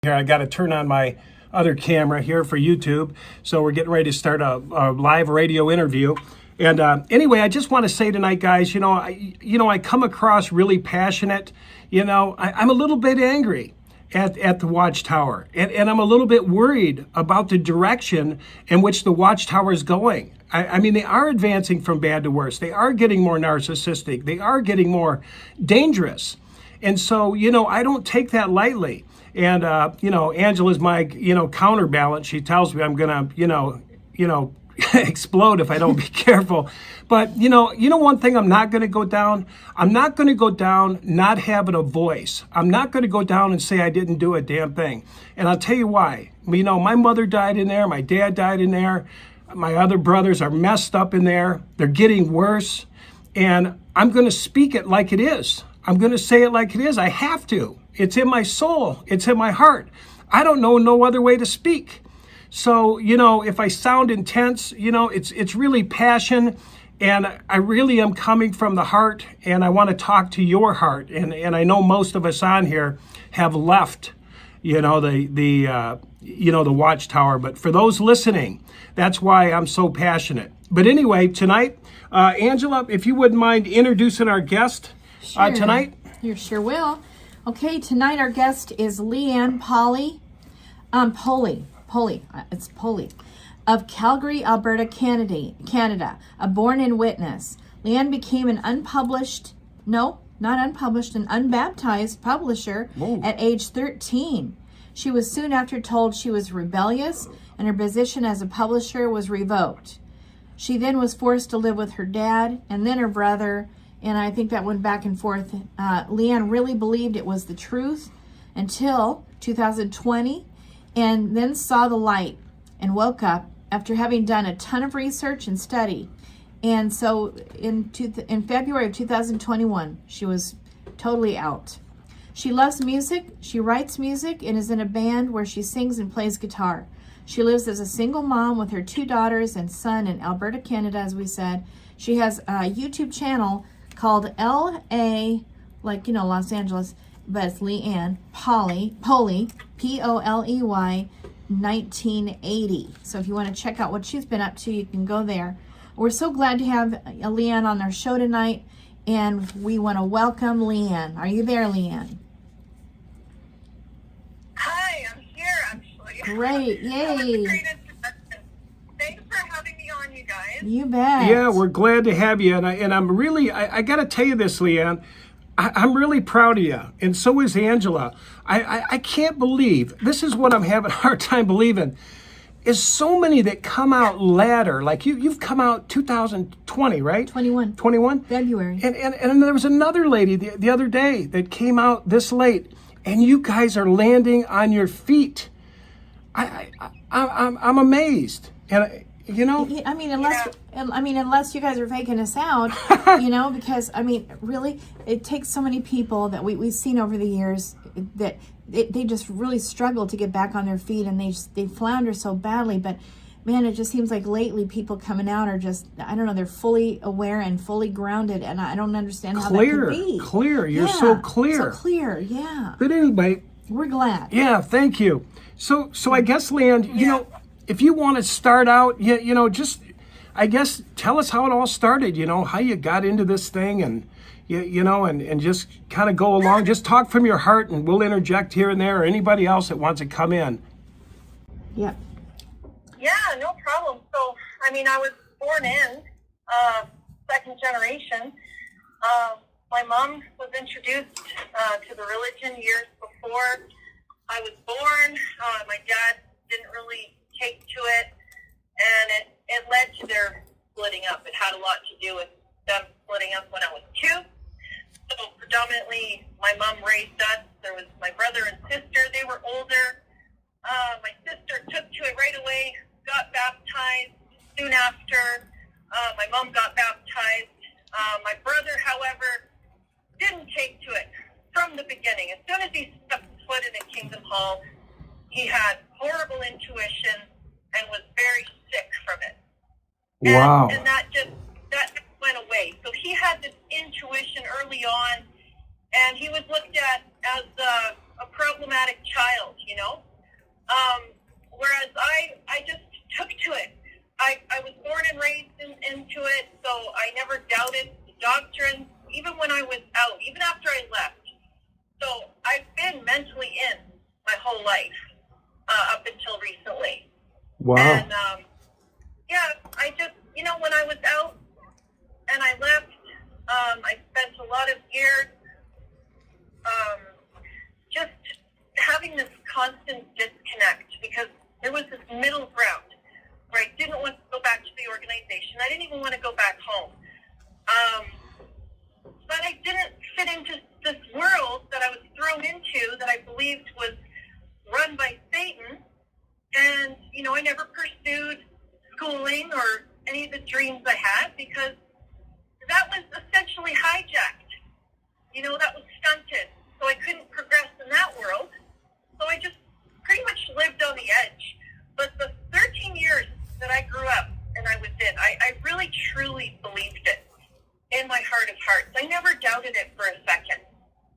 Here, I got to turn on my other camera here for YouTube. So we're getting ready to start a live radio interview. And anyway, I just want to say tonight, guys, I come across really passionate. I'm a little bit angry at the Watchtower. And I'm a little bit worried about the direction in which the Watchtower is going. I mean, they are advancing from bad to worse. They are getting more narcissistic. They are getting more dangerous. And so, I don't take that lightly. And, Angela's my, counterbalance. She tells me I'm going to, explode if I don't be careful. But, one thing I'm not going to go down? I'm not going to go down not having a voice. I'm not going to go down and say I didn't do a damn thing. And I'll tell you why. My mother died in there. My dad died in there. My other brothers are messed up in there. They're getting worse. And I'm going to speak it like it is. I'm going to say it like it is. I have to. It's in my soul. It's in my heart. I don't know no other way to speak. So, if I sound intense, it's really passion. And I really am coming from the heart. And I want to talk to your heart. And I know most of us on here have left, the Watchtower. But for those listening, that's why I'm so passionate. But anyway, tonight, Angela, if you wouldn't mind introducing our guest tonight. You sure will. Okay, tonight our guest is Leanne Poley of Calgary, Alberta, Canada, a born-in witness. Leanne became an an unbaptized publisher at age 13. She was soon after told she was rebellious and her position as a publisher was revoked. She then was forced to live with her dad and then her brother, and I think that went back and forth. Leanne really believed it was the truth until 2020, and then saw the light and woke up after having done a ton of research and study. And so in February of 2021, she was totally out. She loves music, she writes music, and is in a band where she sings and plays guitar. She lives as a single mom with her 2 daughters and son in Alberta, Canada, as we said. She has a YouTube channel called L.A., Los Angeles, but it's Leanne Poley, Poley, 1980. So if you want to check out what she's been up to, you can go there. We're so glad to have Leanne on our show tonight, and we want to welcome Leanne. Are you there, Leanne? Hi, I'm here, actually. Great, yay. That was a great introduction. Thanks for having me on, you guys. You bet. Yeah, we're glad to have you. And I'm really, I got to tell you this, Leanne. I'm really proud of you, and so is Angela. I can't believe, this is what I'm having a hard time believing, is so many that come out later. Like you've come out 2020, right? 21. February. And there was another lady the other day that came out this late, and you guys are landing on your feet. I'm amazed. And unless you guys are faking us out, because really, it takes so many people that we've seen over the years that they just really struggle to get back on their feet, and they flounder so badly. But man, it just seems like lately people coming out are just, I don't know, they're fully aware and fully grounded, and I don't understand how that could be. Clear, you're so clear. So clear, yeah. But anyway, we're glad. Yeah, thank you. So I guess, Leanne, if you want to start out, just, I guess, tell us how it all started, how you got into this thing, and, and just kind of go along. Just talk from your heart, and we'll interject here and there, or anybody else that wants to come in. Yeah. Yeah, no problem. So, I was born in second generation. My mom was introduced to the religion years before I was born. My dad didn't really take to it, and it led to their splitting up. It had a lot to do with them splitting up when I was 2. So predominantly, my mom raised us. There was my brother and sister. They were older. My sister took to it right away, got baptized soon after. My mom got baptized. My brother, however, didn't take to it from the beginning. As soon as he stepped foot in a Kingdom Hall, he had horrible intuition and was very sick from it. Wow. And that went away. So he had this intuition early on, and he was looked at as a problematic child, you know. Whereas I just took to it. I was born and raised into it, so I never doubted the doctrine, even when I was out, even after I left. So I've been mentally in my whole life up until recently. Wow. And yeah, I just, you know, when I was out and I left, I spent a lot of years just having this constant disconnect, because there was this middle ground where I didn't want to go back to the organization. I didn't even want to go back home. But I didn't fit into this world that I was thrown into that I believed was run by Satan. And, you know, I never pursued schooling or any of the dreams I had, because that was essentially hijacked. You know, that was stunted. So I couldn't progress in that world. So I just pretty much lived on the edge. But the 13 years that I grew up and I was in, I really truly believed it in my heart of hearts. I never doubted it for a second.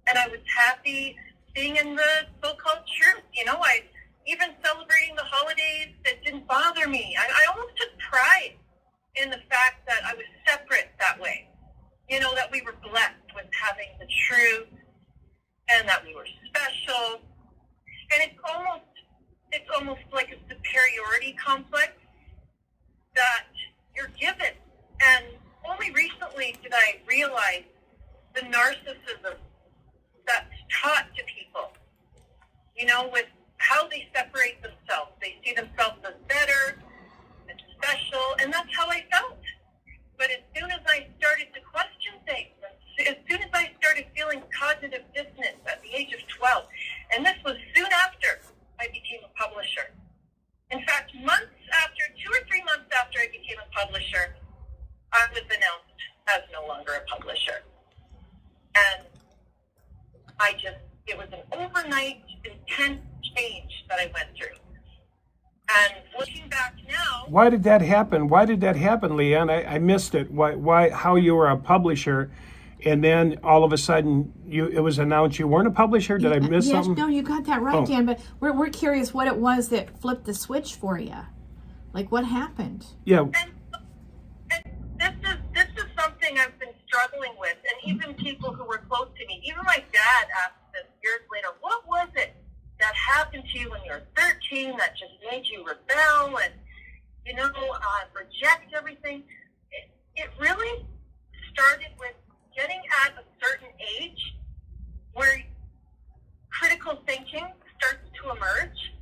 And I was happy being in the so-called truth. You know, even celebrating the holidays, that didn't bother me. I almost took pride in the fact that I was separate that way. You know, that we were blessed with having the truth and that we were special. And it's almost like a superiority complex that you're given. And only recently did I realize the narcissism that's taught to people, you know, with how they separate themselves. They see themselves as better, as special, and that's how I felt. But as soon as I started to question things, as soon as I started feeling cognitive dissonance at the age of 12, and this was soon after I became a publisher. In fact, 2 or 3 months after I became a publisher, I was announced as no longer a publisher. And it was an overnight, intense change that I went through. And looking back now... Why did that happen? Why did that happen, Leanne? I missed it. Why? How you were a publisher, and then all of a sudden it was announced you weren't a publisher? Did I miss something? No, you got that right, Dan, but we're curious what it was that flipped the switch for you. Like, what happened? Yeah. And this is something I've been struggling with, and even people who were close to me, even my dad asked this years later, what was it that happened to you when you were 13 that just made you rebel and, you know, reject everything? It really started with getting at a certain age where critical thinking starts to emerge.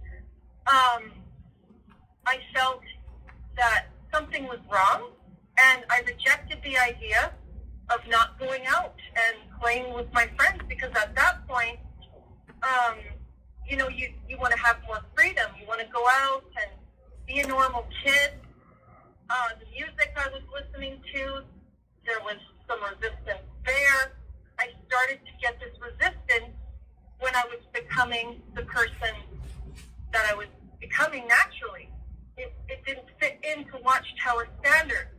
I felt that something was wrong, and I rejected the idea of not going out and playing with my friends, because at that point, you know, you want to have more freedom. You want to go out and be a normal kid. The music I was listening to, there was some resistance there. I started to get this resistance when I was becoming the person that I was becoming naturally. It didn't fit into Watchtower standards.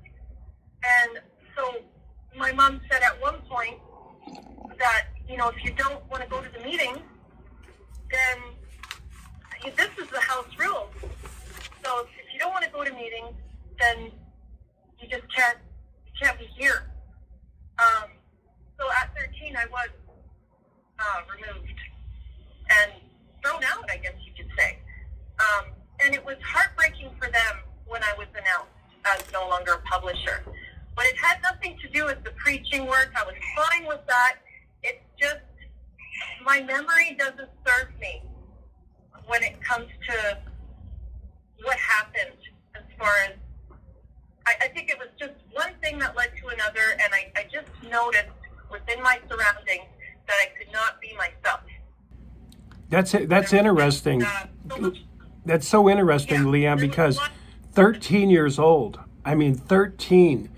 And so my mom said at one point that, you know, if you don't want to go to the meetings, then this is the house rule. So if you don't want to go to meetings, then you just can't be here. So at 13, I was removed and thrown out, I guess you could say. And it was heartbreaking for them when I was announced as no longer a publisher. But it had nothing to do with the preaching work. I was fine with that. It's just my memory doesn't serve me when it comes to what happened, as far as I think it was just one thing that led to another, and I just noticed within my surroundings that I could not be myself. That's interesting. That's so interesting, Leanne, because 13 years old. I mean, 13.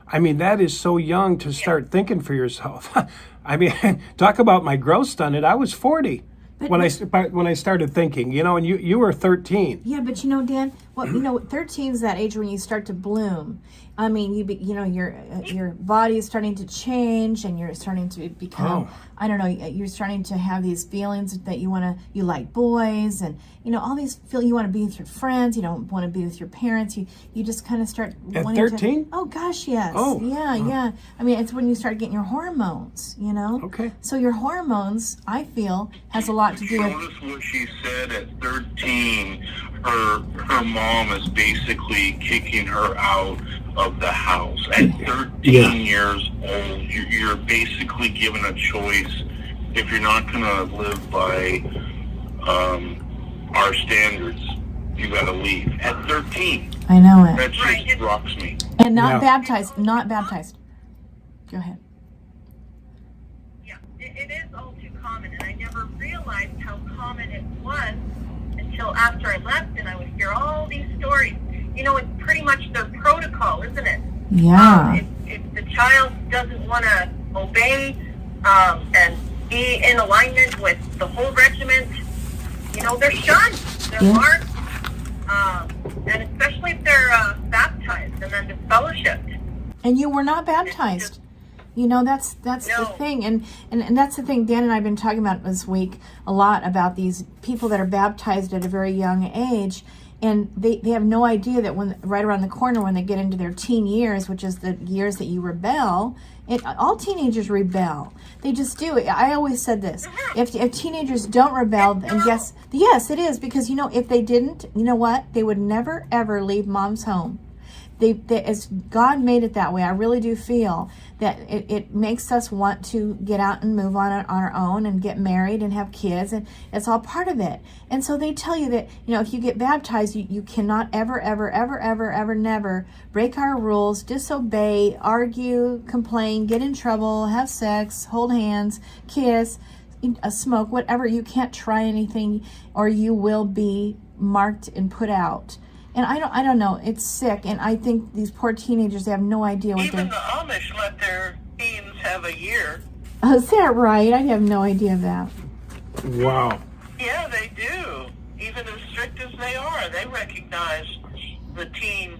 I mean, that is so young to start thinking for yourself. I mean, talk about my growth on it. I was 40 when I started thinking, you know, and you were 13. Yeah, but you know, Dan, Well, 13 is that age when you start to bloom. I mean, your body is starting to change, and you're starting to become. I don't know. You're starting to have these feelings that you like boys, and all these you want to be with your friends. You don't want to be with your parents. You just kind of start at wanting 13. Oh gosh, yes. Oh, yeah. I mean, it's when you start getting your hormones. Okay. So your hormones, I feel, has a lot to do with. Notice what she said at 13. Her mom is basically kicking her out of the house. At 13 years old, you're basically given a choice. If you're not going to live by our standards, you got to leave. At 13. I know it. That just rocks me. And not baptized. Not baptized. Go ahead. Yeah, it is all too common, and I never realized how common it was until after I left, and I would hear all these stories. It's pretty much their protocol, isn't it? Yeah. If the child doesn't want to obey and be in alignment with the whole regiment, they're shunned, they're marked, and especially if they're baptized and then disfellowshipped. And you were not baptized. That's the thing, and that's the thing. Dan and I have been talking about this week a lot about these people that are baptized at a very young age, and they have no idea that when right around the corner when they get into their teen years, which is the years that you rebel. All teenagers rebel. They just do. I always said this: if teenagers don't rebel, then yes, it is, because if they didn't, you know what? They would never ever leave mom's home. As God made it that way, I really do feel that it makes us want to get out and move on our own and get married and have kids, and it's all part of it. And so they tell you that, if you get baptized, you cannot ever, ever, ever, ever, ever, never break our rules, disobey, argue, complain, get in trouble, have sex, hold hands, kiss, smoke, whatever. You can't try anything, or you will be marked and put out. And I don't know. It's sick, and I think these poor teenagers, they have no idea what Even the Amish let their teens have a year. Oh, is that right? I have no idea of that. Wow. Yeah, they do. Even as strict as they are, they recognize the teen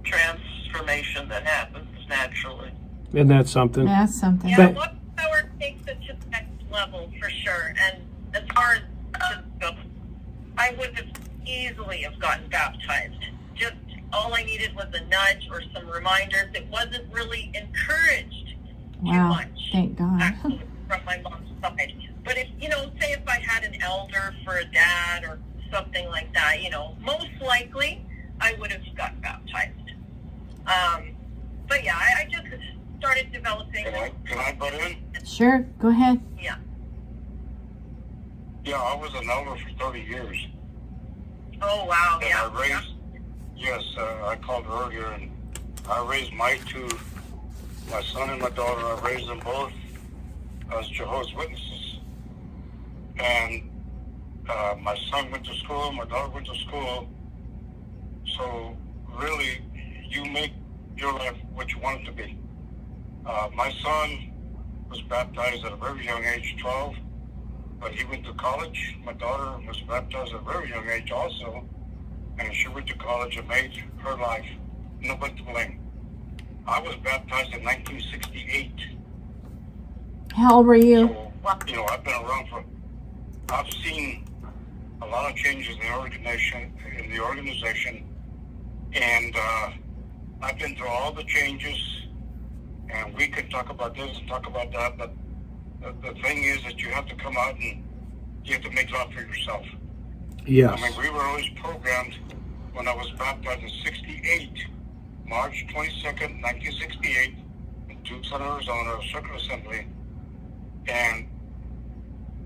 transformation that happens naturally. Isn't that something? That's something. Yeah, Watchtower takes it to the next level for sure. And as far as I would have easily have gotten baptized. Just all I needed was a nudge or some reminders. It wasn't really encouraged too much. Thank God. Actually, from my mom's side. But if, say if I had an elder for a dad or something like that, most likely I would have gotten baptized. But yeah, I just started developing. Can I butt in? Sure, go ahead. Yeah. Yeah, I was an elder for 30 years. Oh, wow. And Yeah. I raised, I called earlier, and I raised my son and my daughter. I raised them both as Jehovah's Witnesses. And my son went to school, my daughter went to school. So really, you make your life what you want it to be. My son was baptized at a very young age, 12. But he went to college. My daughter was baptized at a very young age also. And she went to college and made her life nobody to blame. I was baptized in 1968. How old were you? So, I've been around I've seen a lot of changes in the organization. And I've been through all the changes. And we could talk about this and talk about that, but the thing is that you have to come out and you have to make love for yourself. Yes. I mean, we were always programmed when I was baptized in 68, March 22nd, 1968, in Tucson, Arizona, Circuit Assembly. And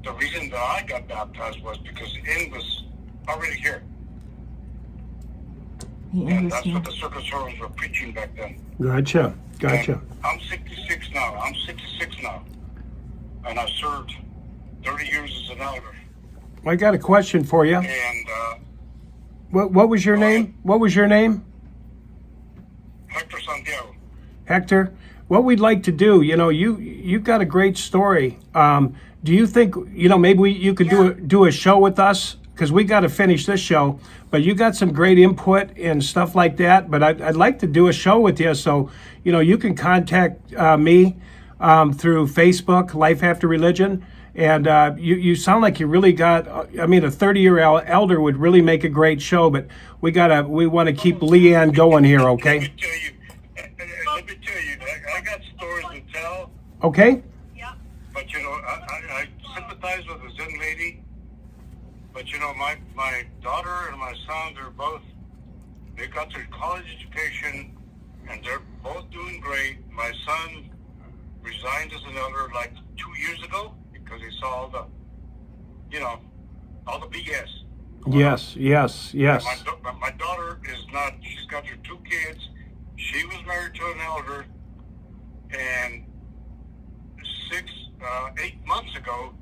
the reason that I got baptized was because the end was already here. And that's what the circus servers were preaching back then. Gotcha. And I'm 66 now. And I served 30 years as an elder. I got a question for you. And What was your name? What was your name? Hector Santiago. Hector. What we'd like to do, you've got a great story. Do you think, maybe you could do a show with us because we got to finish this show. But you got some great input and stuff like that. But I'd like to do a show with you. So, you know, you can contact me through Facebook, Life After Religion. And you sound like you really got, I mean, a 30-year elder would really make a great show. But we want to keep Leanne going here, okay? Let me tell you, I got stories to tell. Okay? Yeah. But, you know, I sympathize with this young lady. But, you know, my daughter and my son, they got their college education, and they're both doing great. My son resigned as an elder like 2 years ago because he saw all the BS. Yes. My daughter is not, she's got her 2 kids. She was married to an elder, and 8 months ago,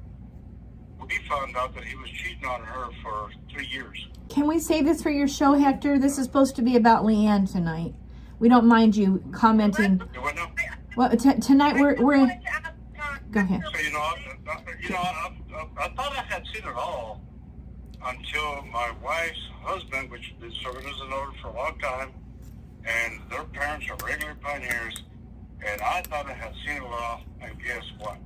we found out that he was cheating on her for 3 years. Can we save this for your show, Hector? This is supposed to be about Leanne tonight. We don't mind you commenting. You what now? Well, tonight we're wanted to ask, Go ahead. So, I thought I had seen it all until my wife's husband, which has been serving as an elder for a long time, and their parents are regular pioneers, and I thought I had seen it all, and guess what?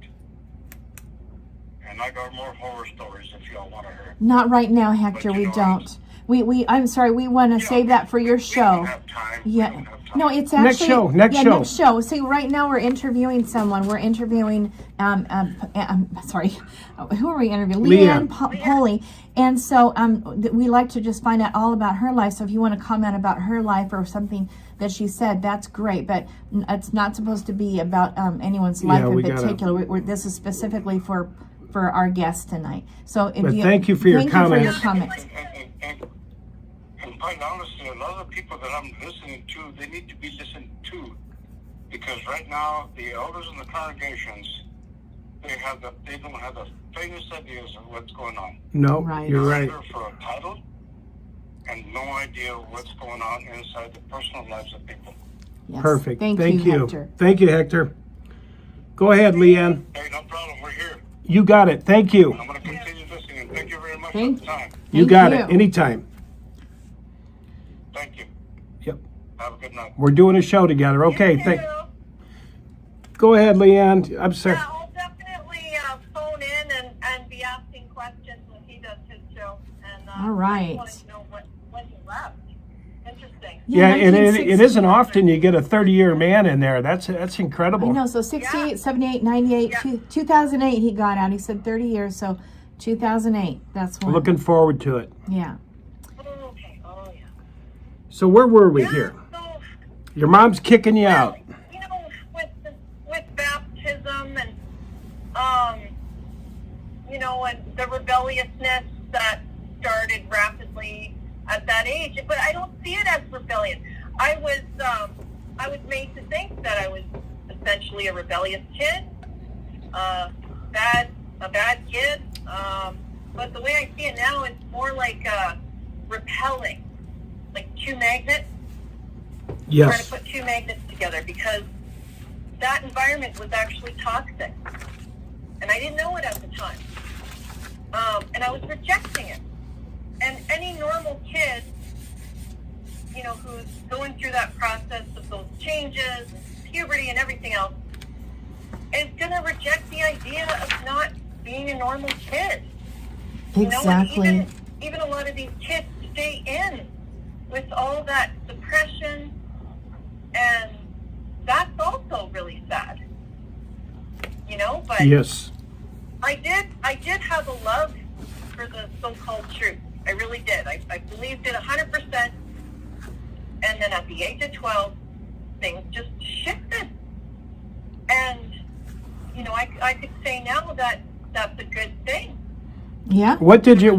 And I got more horror stories if y'all want to hear. Not right now, Hector. But, you We know, don't. I'm sorry. We want to save that for your We show. don't have time. We Yeah. don't have time. No, it's Next actually show, next show. Next show. See, right now we're interviewing someone. We're interviewing sorry, who are we interviewing? Leanne. Polly. And so we like to just find out all about her life. So if you want to comment about her life or something that she said, that's great. But it's not supposed to be about anyone's life in particular. This is specifically for our guest tonight. So if But thank you for your comments. And quite honestly, a lot of the people that I'm listening to, they need to be listened to, because right now the elders in the congregations, they don't have the faintest ideas of what's going on. No, Right. you're They're right. here for a title and no idea what's going on inside the personal lives of people. Yes. Perfect. Thank you. Hector. Thank you, Hector. Go ahead, Leanne. Hey, no problem. We're here. You got it. Thank you. I'm going to continue listening. Thank you very much Thank for the time. You Thank got you. it. Anytime. Thank you. Yep. Have a good night. We're doing a show together. Okay. Yeah, Go ahead, Leanne. I'm sorry. I'll definitely phone in and be asking questions when he does his show. And All right. I just wanted to know when he left. Interesting. Yeah, and it 1960. isn't often you get a 30-year man in there. That's incredible. I know, so 68, 78, 98, 2008 he got out. He said 30 years, so 2008. That's when. Looking forward to it. Yeah. Okay. Oh, yeah. So where were we here? So, Your mom's kicking you out. you know, with baptism and and the rebelliousness that started rapidly at that age, but I don't see it as rebellion. I was made to think that I was essentially a rebellious kid, a bad kid. But the way I see it now, it's more like repelling, like two magnets. Trying Yes. to put two magnets together, because that environment was actually toxic, and I didn't know it at the time. And I was rejecting it. And any normal kid, who's going through that process of those changes, puberty and everything else, is going to reject the idea of not being a normal kid. Exactly. And even a lot of these kids stay in with all that depression, and that's also really sad. But Yes. I did have a love for the so-called truth. I really did. I believed it 100%. And then at the age of 12, things just shifted. And, I could say now that that's a good thing. Yeah. What did you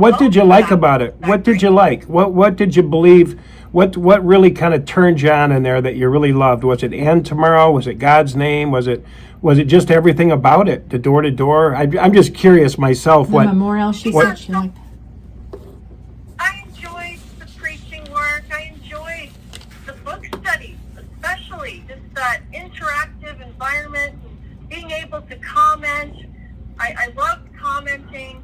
like about it? What did you like? What did you believe? What really kind of turned you on in there that you really loved? Was it "And Tomorrow"? Was it God's Name? Was it just everything about it? The door to door. I'm just curious myself. The What? memorial, she said she liked. I enjoyed the preaching work. I enjoyed the book studies, especially just that interactive environment and being able to comment. I loved commenting.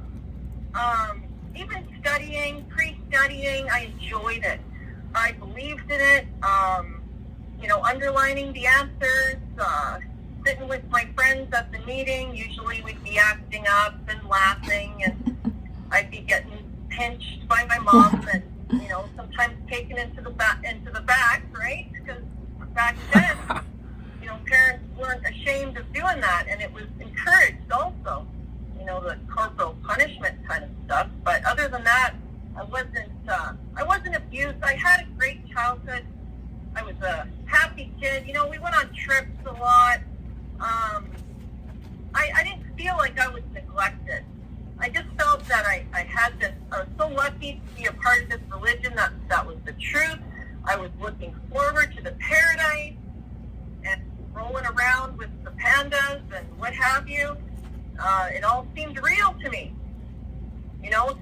even studying, pre-studying, I enjoyed it. I believed in it. Underlining the answers, sitting with my friends at the meeting. Usually we'd be acting up and laughing, and I'd be getting pinched by my mom, and sometimes taken into the back, right? Because back then, parents weren't ashamed of doing that, and it was encouraged also. The corporal punishment kind of stuff. But other than that, I wasn't abused. I had a great childhood. I was a happy kid. We went on trips a lot. I didn't feel like I was neglected. I just felt that I had this. I was so lucky to be a part of this religion. That was the truth. I was looking forward to the paradise and rolling around with the pandas and what have you. It all seemed real to me.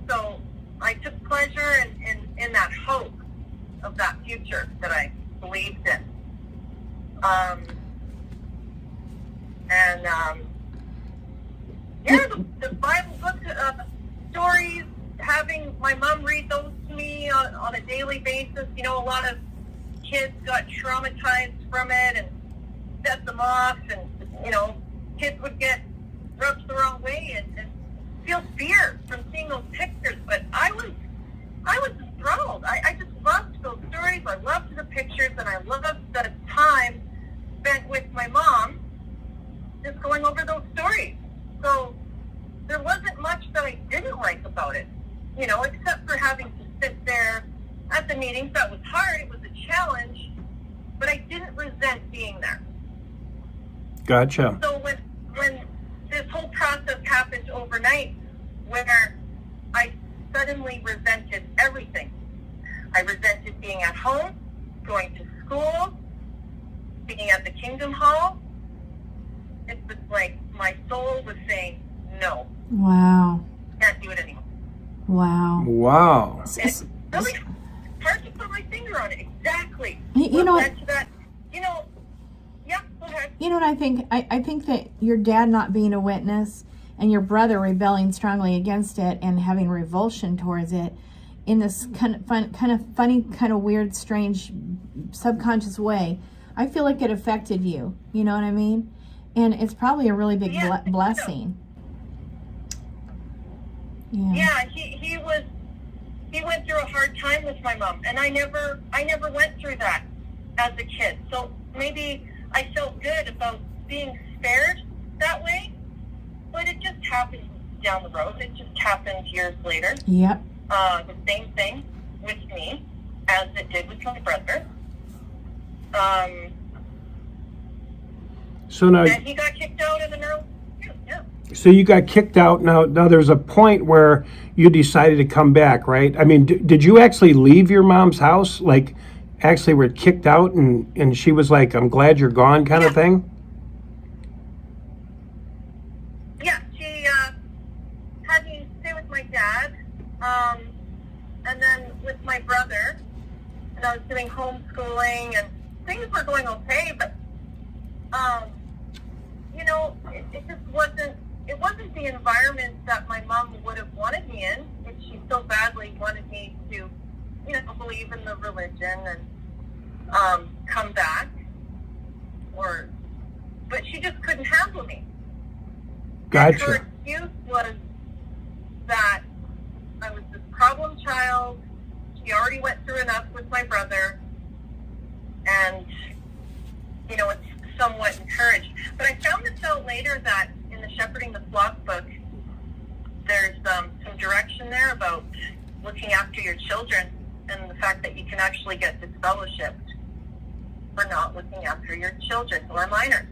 So I took pleasure in that hope of that future that I believed in. The Bible book stories, having my mom read those to me on a daily basis. A lot of kids got traumatized from it and set them off, and kids would get rubbed the wrong way and feel fear from seeing those pictures. But I was enthralled. I just loved those stories. I loved the pictures, and I loved the time spent with my mom just going over those stories. So there wasn't much that I didn't like about it, except for having to sit there at the meetings. That was hard. It was a challenge, but I didn't resent being there. Gotcha. So when this whole process happened overnight, where I suddenly resented everything. I resented being at home, going to school, being at the Kingdom Hall. It was like my soul was saying, no. Wow. Can't do it anymore. Wow. Wow. It's really hard to put my finger on it. Exactly. You know what? Led to that, yeah, go ahead. You know what I think? I think that your dad not being a witness and your brother rebelling strongly against it and having revulsion towards it in this kind of funny, kind of weird, strange, subconscious way, I feel like it affected you. You know what I mean? And it's probably a really big blessing. Yeah, he went through a hard time with my mom, and I never went through that as a kid. So maybe I felt good about being spared that way, but it just happened down the road. It just happened years later. Yep. The same thing with me as it did with my brother. So now, and he got kicked out of the neural. Yeah. so you got kicked out. Now there's a point where you decided to come back, right? I mean, did you actually leave your mom's house? Like, actually were kicked out, and she was like, "I'm glad you're gone," kind of thing? Yeah, she had me stay with my dad, and then with my brother, and I was doing homeschooling, and things were going okay, but it just wasn't the environment that my mom would have wanted me in, if she so badly wanted me to, believe in the religion and come back, but she just couldn't handle me. Gotcha. And her excuse was that I was this problem child. She already went through enough with my brother, and it's somewhat encouraged. But I found this out later that in the Shepherding the Flock book, there's some direction there about looking after your children, and the fact that you can actually get disfellowshipped for not looking after your children who are minors.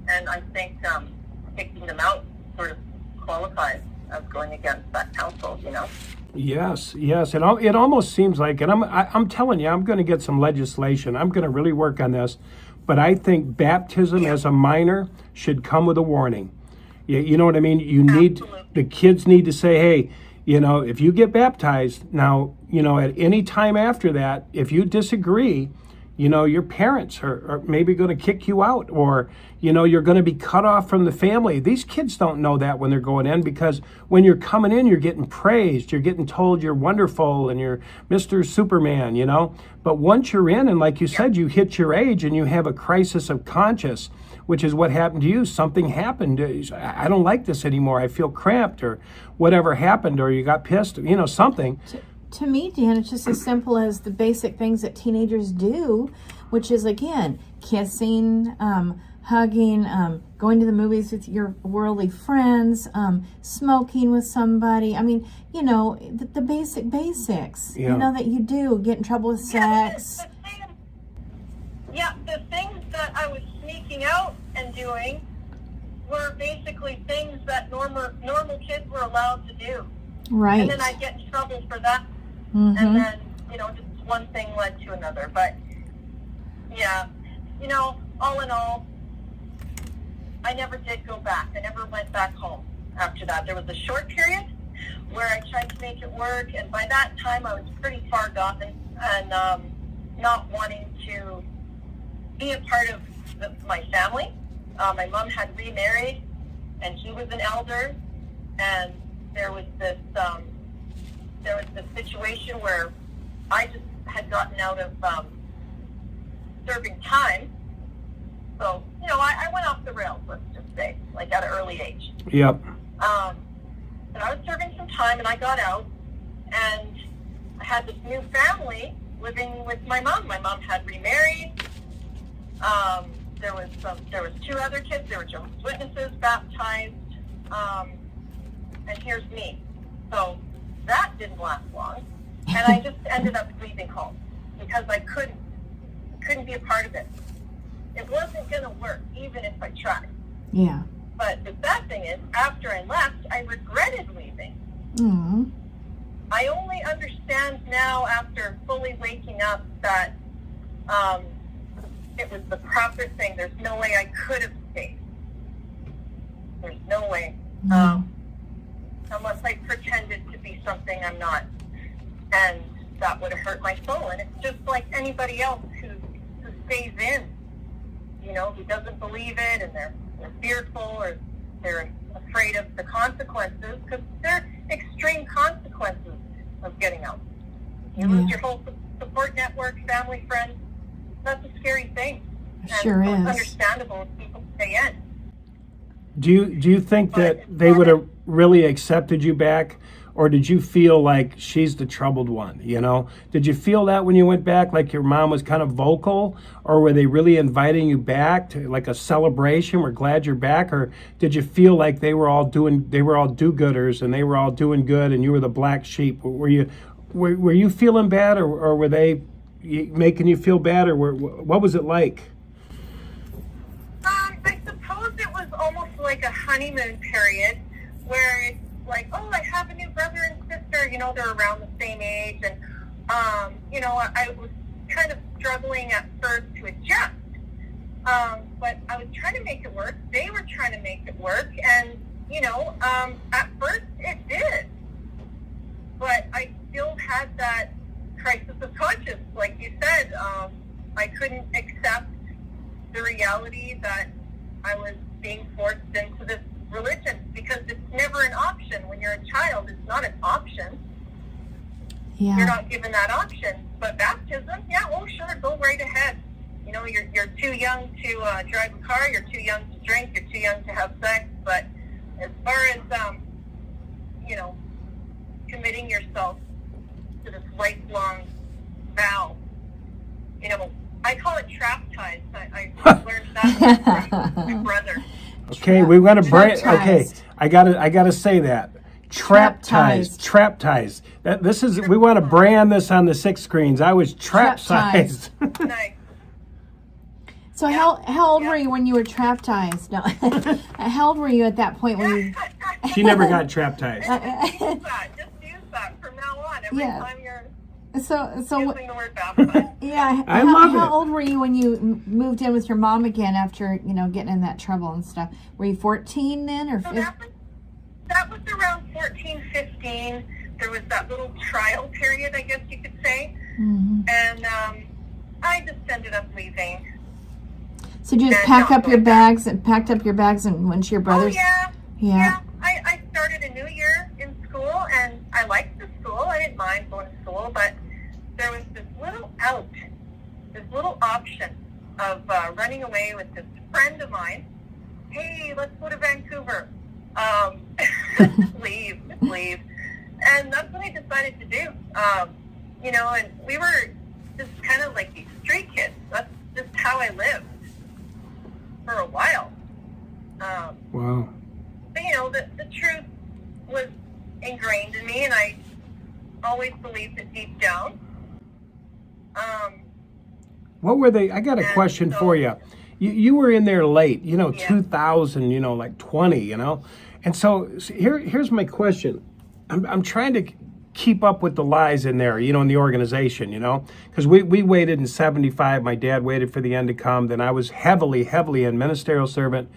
And I think kicking them out sort of qualifies as going against that counsel, Yes. It almost seems like, and I'm telling you, I'm going to get some legislation. I'm going to really work on this. But I think baptism as a minor should come with a warning. You know what I mean? The kids need to say, hey, if you get baptized, now, at any time after that, if you disagree, you know, your parents are maybe going to kick you out, or, you know, you're going to be cut off from the family. These kids don't know that when they're going in, because when you're coming in, you're getting praised. You're getting told you're wonderful and you're Mr. Superman, you know. But once you're in, and like you said, you hit your age and you have a crisis of conscience, which is what happened to you. Something happened. I don't like this anymore. I feel cramped, or whatever happened, or you got pissed, you know, something. To me, Dan, it's just as simple as the basic things that teenagers do, which is, again, kissing, hugging, going to the movies with your worldly friends, smoking with somebody. I mean, you know, the basics, Yeah. you know, that you do. Get in trouble with sex. The things that I was sneaking out and doing were basically things that normal kids were allowed to do. Right. And then I'd get in trouble for that. Mm-hmm. And then, you know, just one thing led to another. But, yeah, you know, all in all, I never did go back. I never went back home after that. There was a short period where I tried to make it work, and by that time I was pretty far gone and not wanting to be a part of my family. My mom had remarried, and he was an elder, and there was this situation where I just had gotten out of serving time. So, you know, I went off the rails, let's just say, like at an early age. Yep. But I was serving some time, and I got out, and I had this new family living with my mom. My mom had remarried. There was 2 other kids. There were Jehovah's Witnesses baptized, and here's me. So that didn't last long, and I just ended up leaving home because I couldn't be a part of it. It wasn't going to work, even if I tried. Yeah. But the sad thing is, after I left, I regretted leaving. Mm-hmm. I only understand now, after fully waking up, that it was the proper thing. There's no way I could have stayed. There's no way. Unless I pretended to be something I'm not. And that would have hurt my soul. And it's just like anybody else who stays in, you know, who doesn't believe it, and they're fearful, or they're afraid of the consequences, because they're extreme consequences of getting out. You lose your whole support network, family, friends. That's a scary thing. Sure so is. It's understandable if people stay in. Do you think that they would have really accepted you back, or did you feel like she's the troubled one, you know? Did you feel that when you went back, like your mom was kind of vocal, or were they really inviting you back to like a celebration, we're glad you're back, or did you feel like they were all do-gooders and they were all doing good and you were the black sheep? Were you feeling bad, or were they making you feel bad, or what was it like? I suppose it was almost like a honeymoon period where it's like, oh, I have a new brother and sister, you know, they're around the same age, and, you know, I was kind of struggling at first to adjust, but I was trying to make it work. They were trying to make it work, and, you know, at first it did, but I still had that crisis of conscience, like you said. I couldn't accept the reality that I was being forced into this religion, because it's never an option. When you're a child, it's not an option. Yeah. You're not given that option. But baptism, yeah, oh sure, go right ahead. You know, you're too young to drive a car, you're too young to drink, you're too young to have sex. But as far as you know, committing yourself to this lifelong vow, you know, I call it trap ties. I learned that from my brother. Okay, we're gonna break. Trap Okay, ties. I gotta say that. Trap ties. Trap ties. This is, we want to brand this on the 6 screens. I was trap sized. Nice. So how old were you when you were traptized? No. How old were you at that point when you? She never got trap ties. Just use that from now on. Every Yeah. time you're So using the word baptized. yeah. I love it. How old were you when you moved in with your mom again after, you know, getting in that trouble and stuff? Were you 14 then, or? So that was around 14, 15. There was that little trial period, I guess you could say. Mm-hmm. And I just ended up leaving. So you just And packed not up your going back. bags and went to your brother's? Oh, yeah. Yeah. I started a new year in school, and I liked the school. I didn't mind going to school, but there was this little option of running away with this friend of mine. Hey, let's go to Vancouver. Leave. And that's what I decided to do. And we were just kind of like these street kids. That's just how I lived for a while. Wow. But, the truth was ingrained in me, and I always believed it deep down. What were they? I got a question for you. You were in there late, 2000, like 20, And so here's my question. I'm trying to keep up with the lies in there, in the organization, because we waited in 75. My dad waited for the end to come. Then I was heavily in ministerial servant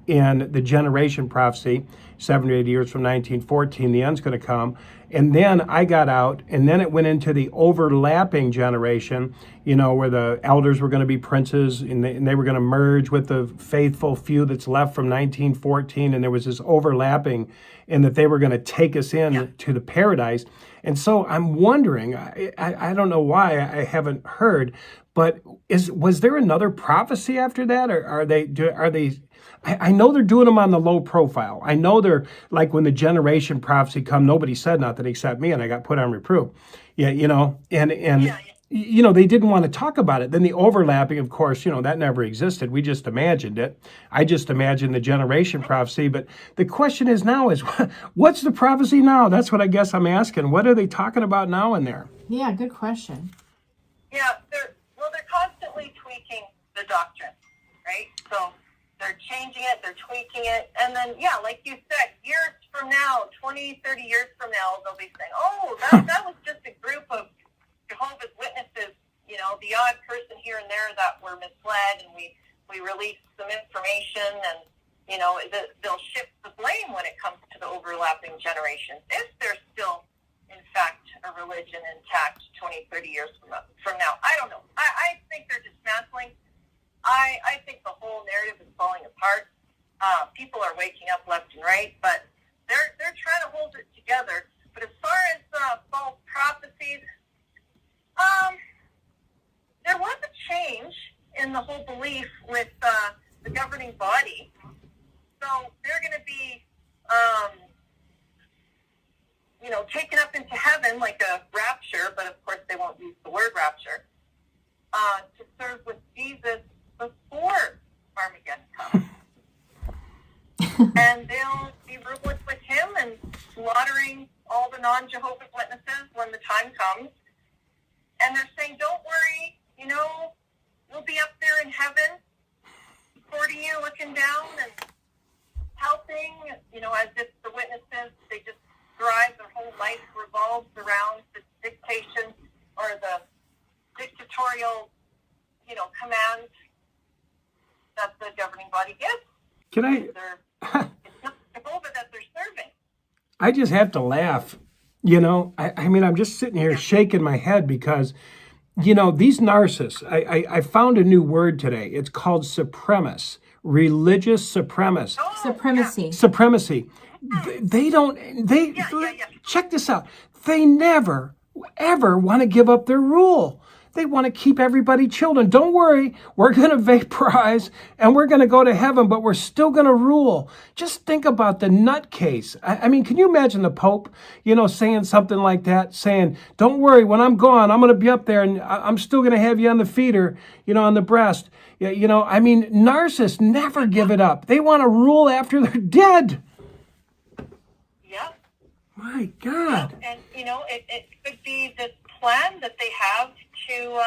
in the generation prophecy, 70 or 80 years from 1914, the end's going to come. And then I got out, and then it went into the overlapping generation, where the elders were going to be princes, and they were going to merge with the faithful few that's left from 1914, and there was this overlapping, and that they were going to take us in to the paradise. And so I'm wondering, I don't know why I haven't heard, but was there another prophecy after that, or are they? I know they're doing them on the low profile. I know they're like when the generation prophecy come, nobody said nothing except me, and I got put on reproof. Yeah, they didn't want to talk about it. Then the overlapping, of course, that never existed. We just imagined it. I just imagined the generation prophecy. But the question is now is, what's the prophecy now? That's what I guess I'm asking. What are they talking about now in there? Yeah, good question. Yeah, they're constantly tweaking the doctrine, right? So they're changing it, they're tweaking it, and then, like you said, years from now, 20, 30 years from now, they'll be saying, oh, that was just a group of Jehovah's Witnesses, the odd person here and there that were misled, and we released some information, and, they'll shift the blame when it comes to the overlapping generations, if they're still, in fact, a religion intact 20, 30 years from now. I don't know. I think they're dismantling. I think the whole narrative is falling apart. People are waking up left and right, but they're trying to hold it together. But as far as false prophecies, there was a change in the whole belief with the governing body. So they're going to be, taken up into heaven like a rapture, but of course they won't use the word rapture, to serve with Jesus before Armageddon comes. And they'll be ruling with him and slaughtering all the non-Jehovah's Witnesses when the time comes. And they're saying, don't worry, we'll be up there in heaven, supporting you, looking down and helping, as if the witnesses, they just thrive, their whole life revolves around the dictation or the dictatorial, commands that the governing body gives. Can I? It's not Jehovah that they're serving. I just have to laugh. I mean, I'm just sitting here shaking my head because, these narcissists, I found a new word today. It's called supremacist, religious supremacist. Oh, Supremacy. Supremacy. They check this out. They never, ever want to give up their rule. They want to keep everybody children. Don't worry, we're going to vaporize and we're going to go to heaven, but we're still going to rule. Just think about the nutcase. I mean, can you imagine the Pope, saying something like that, saying, don't worry, when I'm gone, I'm going to be up there and I'm still going to have you on the feeder, on the breast. I mean, narcissists never give it up. They want to rule after they're dead. Yeah. My God. And, it could be this plan that they have to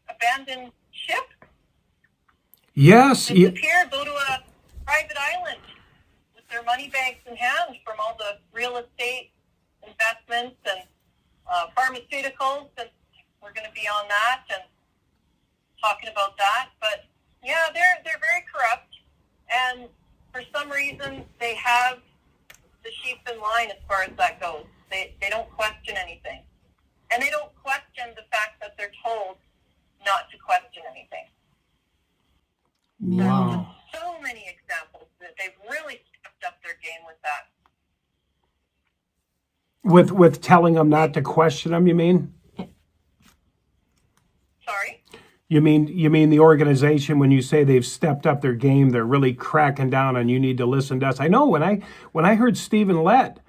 abandon ship. Yes. Disappear, go to a private island with their money bags in hand from all the real estate investments and pharmaceuticals. And we're going to be on that and talking about that. But, they're very corrupt. And for some reason, they have the sheep in line as far as that goes. They don't question anything. And they don't question the fact that they're told not to question anything. Wow. So many examples that they've really stepped up their game with that. With telling them not to question them, you mean? Sorry? You mean the organization, when you say they've stepped up their game, they're really cracking down on you need to listen to us. I know when I heard Stephen Lett,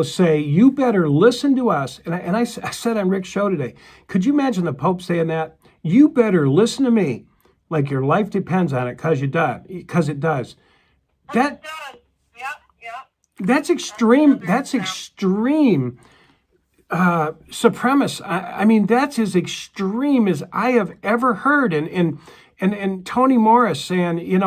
say, you better listen to us. And I said on Rick's show today, could you imagine the Pope saying that? You better listen to me like your life depends on it, because it does. That, It does. Yep. that's extreme. That's extreme supremacist. I mean, that's as extreme as I have ever heard. And Toni Morris saying,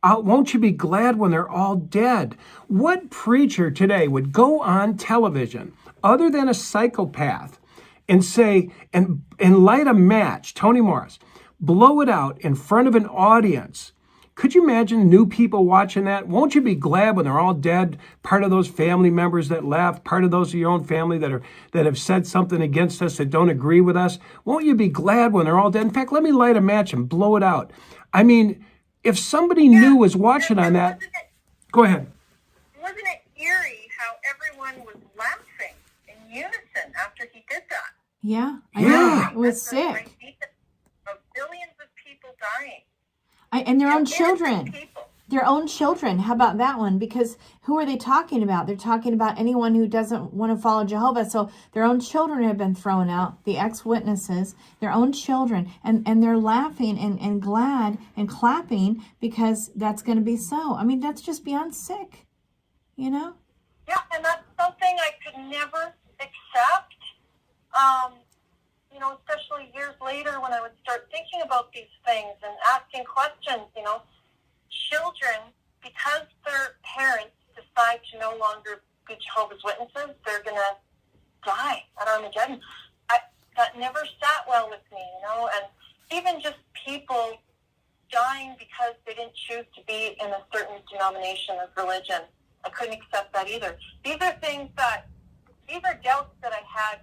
won't you be glad when they're all dead? What preacher today would go on television, other than a psychopath, and say, and light a match, Toni Morris, blow it out in front of an audience? Could you imagine new people watching that? Won't you be glad when they're all dead? Part of those family members that left, part of those of your own family that have said something against us, that don't agree with us. Won't you be glad when they're all dead? In fact, let me light a match and blow it out. I mean, if somebody new was watching on that, go ahead. Wasn't it eerie how everyone was laughing in unison after he did that? Yeah, I Yeah. know. It was That's the sick. idea of billions of people dying. And their own Innocent children. people. Their own children. How about that one? Because who are they talking about? They're talking about anyone who doesn't want to follow Jehovah. So their own children have been thrown out, the ex-witnesses, their own children. And they're laughing and glad and clapping because that's going to be so. I mean, that's just beyond sick, Yeah, and that's something I could never accept. Especially years later when I would start thinking about these things and asking questions, children, because their parents decide to no longer be Jehovah's Witnesses, they're going to die at Armageddon. That never sat well with me, and even just people dying because they didn't choose to be in a certain denomination of religion. I couldn't accept that either. These are doubts that I had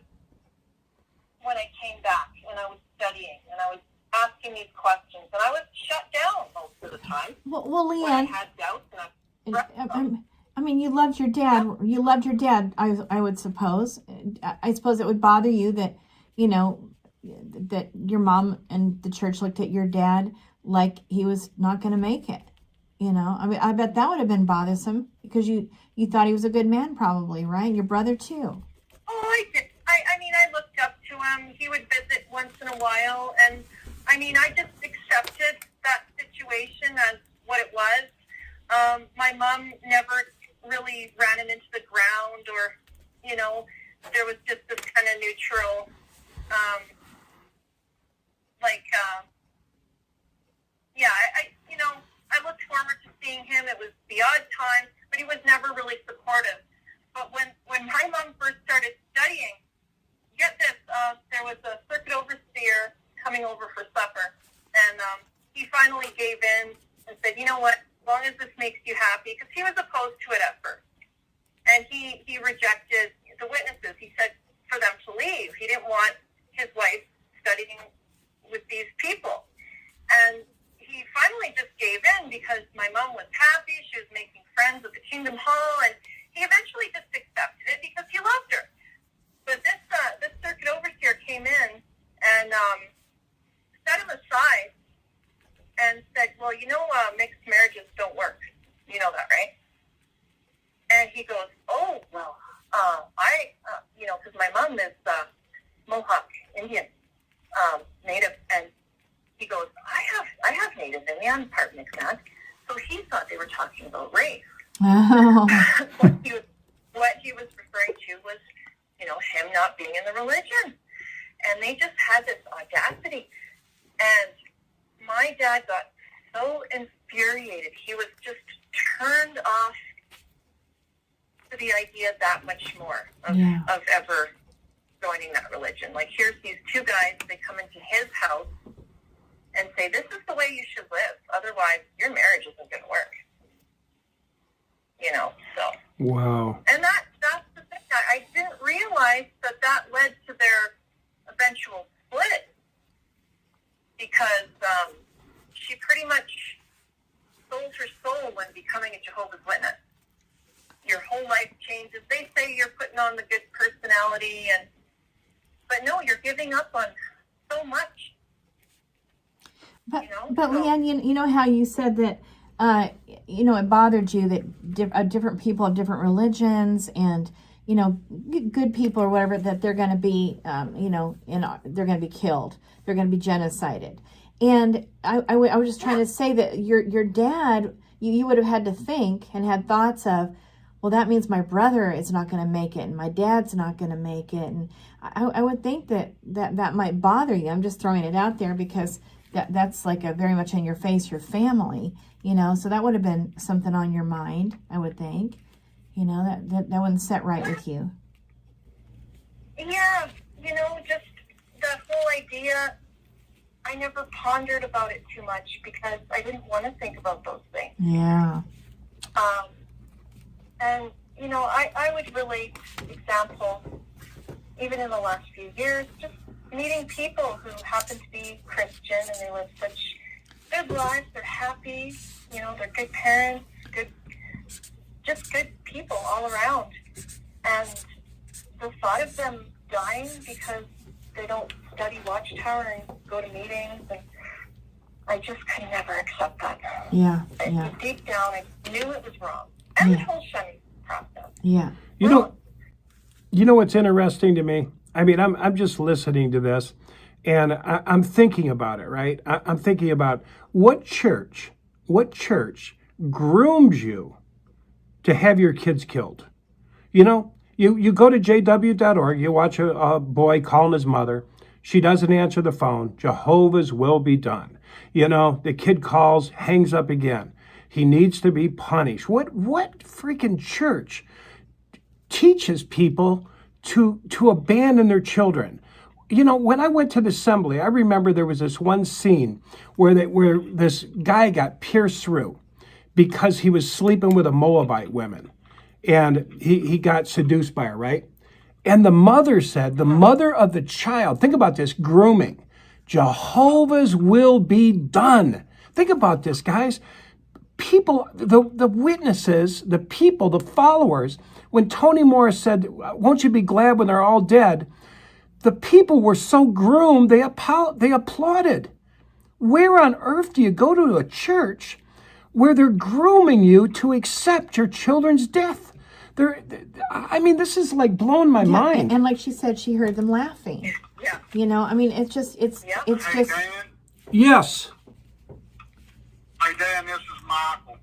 when I came back and I was studying and I was asking these questions, and I was shut down most of the time. Well, When I Leanne, had doubts and I mean, you loved your dad. You loved your dad, I would suppose. I suppose it would bother you that, that your mom and the church looked at your dad like he was not going to make it. I mean, I bet that would have been bothersome because you thought he was a good man, probably, right? Your brother too. Oh, I did. I looked up to him. He would visit once in a while, and I just accepted that situation as what it was. My mom never really ran it into the ground, or there was just this kind of neutral, I looked forward to seeing him. It was the odd time, but he was never really supportive. But when my mom first started studying, get this, there was a circuit overseer coming over for supper, and he finally gave in and said, you know what, as long as this makes you happy, because he was opposed to it at first. And he rejected the witnesses. He said for them to leave. He didn't want his wife studying with these people. And he finally just gave in because my mom was happy. She was making friends at the Kingdom Hall, and he eventually just accepted it because he loved her. But this circuit overseer came in and set him aside and said, well, mixed marriages don't work. You know that, right? And he goes, oh, well, because my mom is Mohawk Indian, Native, and he goes, I have Native in me. I'm part Mixed. So he thought they were talking about race. Oh. What he was referring to was, him not being in the religion. And they just had this audacity. And my dad got so infuriated. He was just turned off to the idea that much more of ever joining that religion. Like, here's these two guys, they come into his house and say, this is the way you should live. Otherwise, your marriage isn't going to work. So. Wow. And that's the thing. I didn't realize that led to their eventual split. because she pretty much sold her soul when becoming a Jehovah's Witness. Your whole life changes. They say you're putting on the good personality, but no, you're giving up on so much. But, You know, but so- Leanne, you know how you said that, it bothered you that different people have different religions and, good people or whatever, that they're going to be, they're going to be killed. They're going to be genocided. And I was just trying to say that your dad, you would have had to think and had thoughts of, well, that means my brother is not going to make it and my dad's not going to make it. And I would think that might bother you. I'm just throwing it out there because that's like a very much in your face, your family, so that would have been something on your mind, I would think, that wouldn't set right with you. Yeah, just that whole idea, I never pondered about it too much because I didn't want to think about those things. Yeah. And, I would relate examples, even in the last few years, just meeting people who happen to be Christian and they live such good lives. They're happy, they're good parents, just good people all around. And the thought of them dying because they don't study Watchtower and go to meetings, and I just could never accept that. Yeah. Deep down, I knew it was wrong. And the whole shunning process. Yeah. You know what's interesting to me? I mean, I'm just listening to this, and I'm thinking about it, right? I'm thinking about what church grooms you to have your kids killed? You go to jw.org, you watch a boy calling his mother. She doesn't answer the phone. Jehovah's will be done. The kid calls, hangs up again. He needs to be punished. What freaking church teaches people to abandon their children? When I went to the assembly, I remember there was this one scene where this guy got pierced through because he was sleeping with a Moabite woman, and he got seduced by her, right? And the mother said, the mother of the child, think about this, grooming, Jehovah's will be done. Think about this, guys. People, the witnesses, the people, the followers, when Toni Morris said, won't you be glad when they're all dead? The people were so groomed, they applauded. Where on earth do you go to a church where they're grooming you to accept your children's death? This is like blowing my mind. And like she said, she heard them laughing. Yeah. It's just. Hey, just. Dan? Yes. Hey, Dan, this is Michael.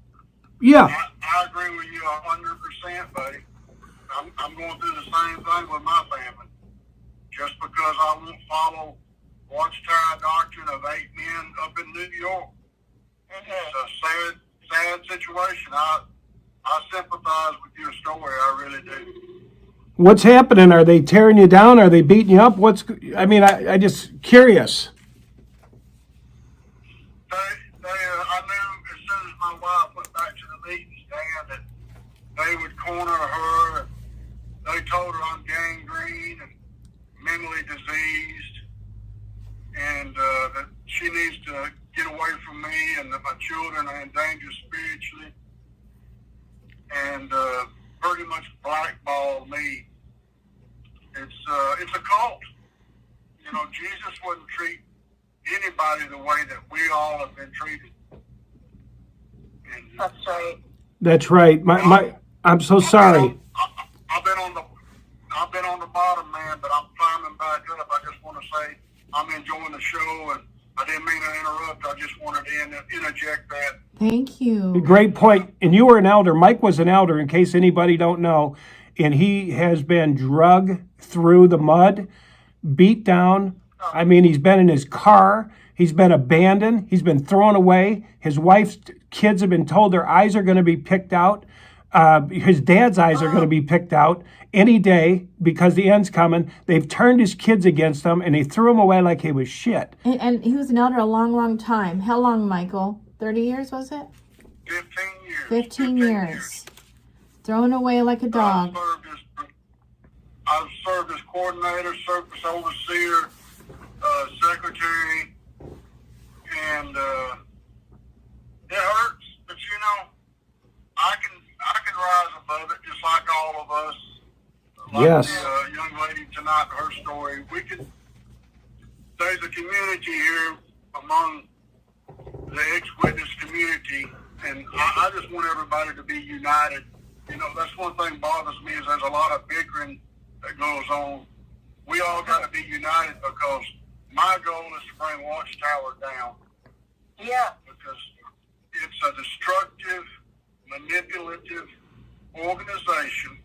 Yeah. I agree with you 100%, buddy. I'm going through the same thing with my family. Just because I won't follow Watchtower doctrine of 8 men up in New York. Mm-hmm. It's a sad situation. I sympathize with your story. I really do. What's happening? Are they tearing you down? Are they beating you up? I just curious. I knew as soon as my wife went back to the meetings, Dan, that they would corner her. They told her I'm gangrene and mentally diseased, and that she needs to get away from me, and that my children are in danger spiritually, and pretty much blackballed me. It's a cult. Jesus wouldn't treat anybody the way that we all have been treated. And, That's right. That's right. I'm so sorry. I've been on the bottom, man, but I'm climbing back up. I just want to say I'm enjoying the show, and I didn't mean to interrupt. I just wanted to interject that. Thank you. Great point. And you were an elder. Mike was an elder, in case anybody don't know. And he has been drugged through the mud, beat down. He's been in his car. He's been abandoned. He's been thrown away. His wife's kids have been told their eyes are going to be picked out. His dad's eyes are going to be picked out any day because the end's coming. They've turned his kids against him, and they threw him away like he was shit. And he was an elder a long, long time. How long, Michael? 30 years, was it? 15 years. 15 years. Thrown away like a dog. I've served as coordinator, service overseer, secretary, and it hurts. But you know, I can rise above it, just like all of us. Like Yes. the young lady tonight, her story. There's a community here among the ex-witness community, and I just want everybody to be united. You know, that's one thing bothers me is there's a lot of bickering that goes on. We all got to be united because my goal is to bring Watchtower down. Yeah. Because it's a destructive, manipulative organization.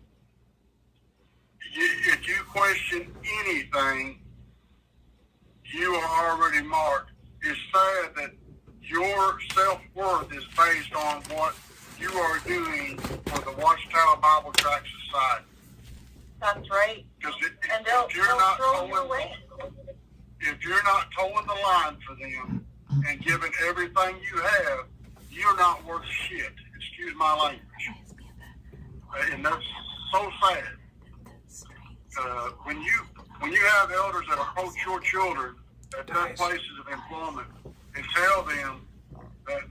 If you question anything, you are already marked. It's sad that your self-worth is based on what you are doing for the Watchtower Bible Tract Society. That's right. Because And they'll throw you away. if you're not towing the line for them and giving everything you have, you're not worth shit. Excuse my language. And that's so sad. When you have elders that approach your children at their places of employment and tell them that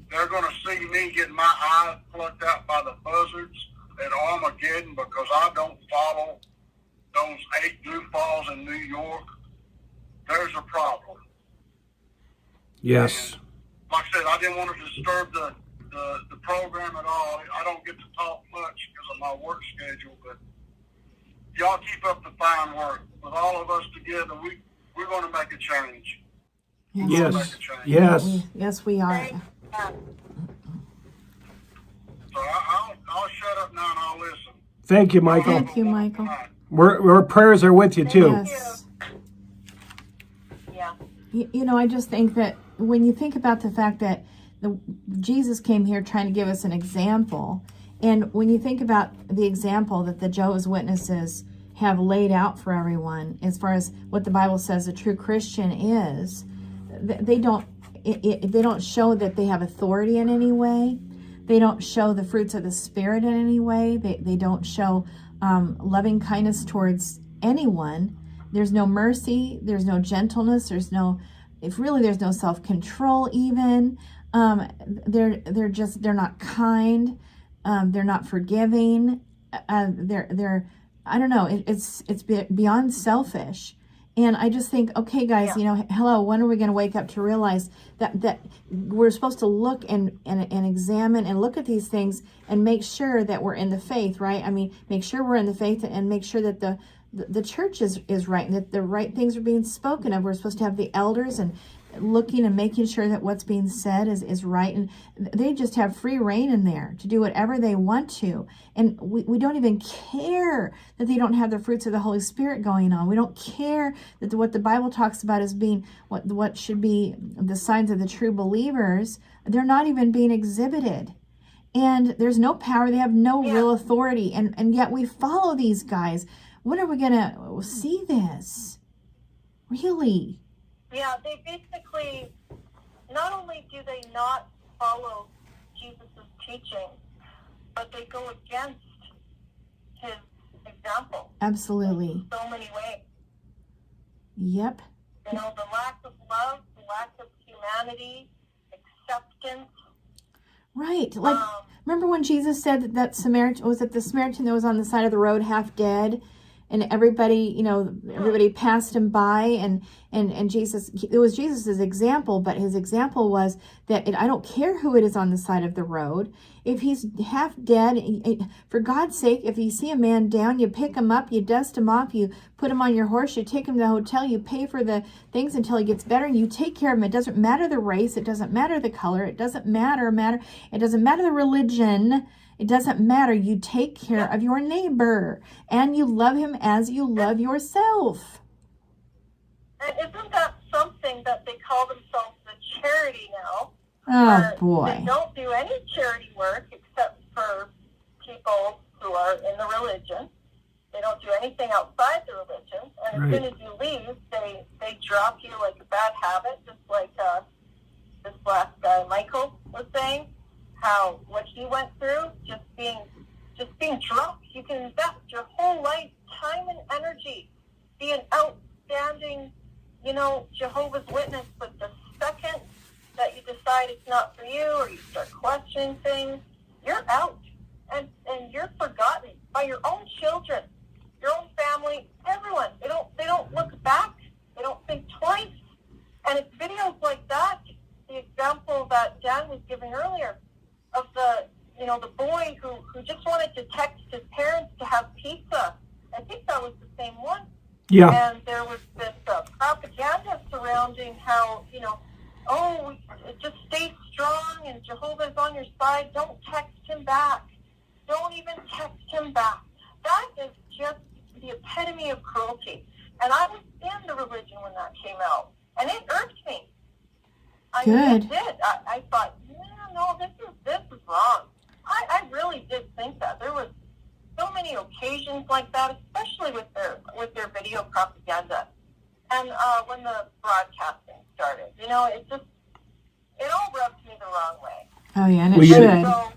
they're going to see me getting my eyes plucked out by the buzzards at Armageddon because I don't follow those 8 goofballs in New York, there's a problem. Yes. And like I said, I didn't want to disturb the program at all. I don't get to talk much because of my work schedule, but y'all keep up the fine work. With all of us together, we're going to make a change. Yes. Yes. Yes, we are. Thank God. So I'll shut up now and I'll listen. Thank you, Michael. Thank you, Michael. Our prayers are with you too. Yes. Yeah. You know, I just think that when you think about the fact that Jesus came here trying to give us an example, and when you think about the example that the Jehovah's Witnesses have laid out for everyone, as far as what the Bible says a true Christian is, they don't show that they have authority in any way. They don't show the fruits of the Spirit in any way. They don't show loving kindness towards anyone. There's no mercy. There's no gentleness. There's no self-control even. They're not kind. They're not forgiving. They're I don't know. It's beyond selfish. And I just think, okay, guys, you know, hello, when are we going to wake up to realize that we're supposed to look and examine and look at these things and make sure that we're in the faith, right? I mean, make sure we're in the faith and make sure that the church is right and that the right things are being spoken of. We're supposed to have the elders and looking and making sure that what's being said is right, and they just have free reign in there to do whatever they want to, and we don't even care that they don't have the fruits of the Holy Spirit going on. We don't care that what the Bible talks about as being what should be the signs of the true believers. They're not even being exhibited, and there's no power. They have no real authority, and yet we follow these guys. When are we gonna see this? Really? Yeah, they basically, not only do they not follow Jesus' teaching, but they go against his example. Absolutely. In so many ways. Yep. You know, the lack of love, the lack of humanity, acceptance. Right. Like, remember when Jesus said that Samaritan, was it the Samaritan that was on the side of the road half dead? And everybody passed him by, and Jesus, it was Jesus's example, but his example was that I don't care who it is on the side of the road. If he's half dead, for God's sake, if you see a man down, you pick him up, you dust him off, you put him on your horse, you take him to the hotel, you pay for the things until he gets better, and you take care of him. It doesn't matter the race, it doesn't matter the color, it doesn't matter, it doesn't matter the religion. It doesn't matter. You take care of your neighbor and you love him as you love yourself. And isn't that something that they call themselves the charity now? Oh, boy. They don't do any charity work except for people who are in the religion. They don't do anything outside the religion. And as soon as you leave, they drop you like a bad habit, just like this last guy, Michael, was saying. How what he went through, just being drunk. You can invest your whole life, time and energy, be an outstanding, Jehovah's Witness, but the second that you decide it's not for you, or you start questioning things, you're out. And you're forgotten by your own children, your own family, everyone. They don't look back. They don't think twice. And it's videos like that, the example that Dan was giving earlier of the boy who just wanted to text his parents to have pizza. I think that was the same one. Yeah. And there was this propaganda surrounding how, just stay strong and Jehovah's on your side. Don't text him back. Don't even text him back. That is just the epitome of cruelty. And I was in the religion when that came out. And it irked me. Good. It did. I thought, no, this is wrong. I really did think that. There was so many occasions like that, especially with their video propaganda. And when the broadcasting started, it all rubbed me the wrong way. Oh, yeah, and it Well, you- should. So,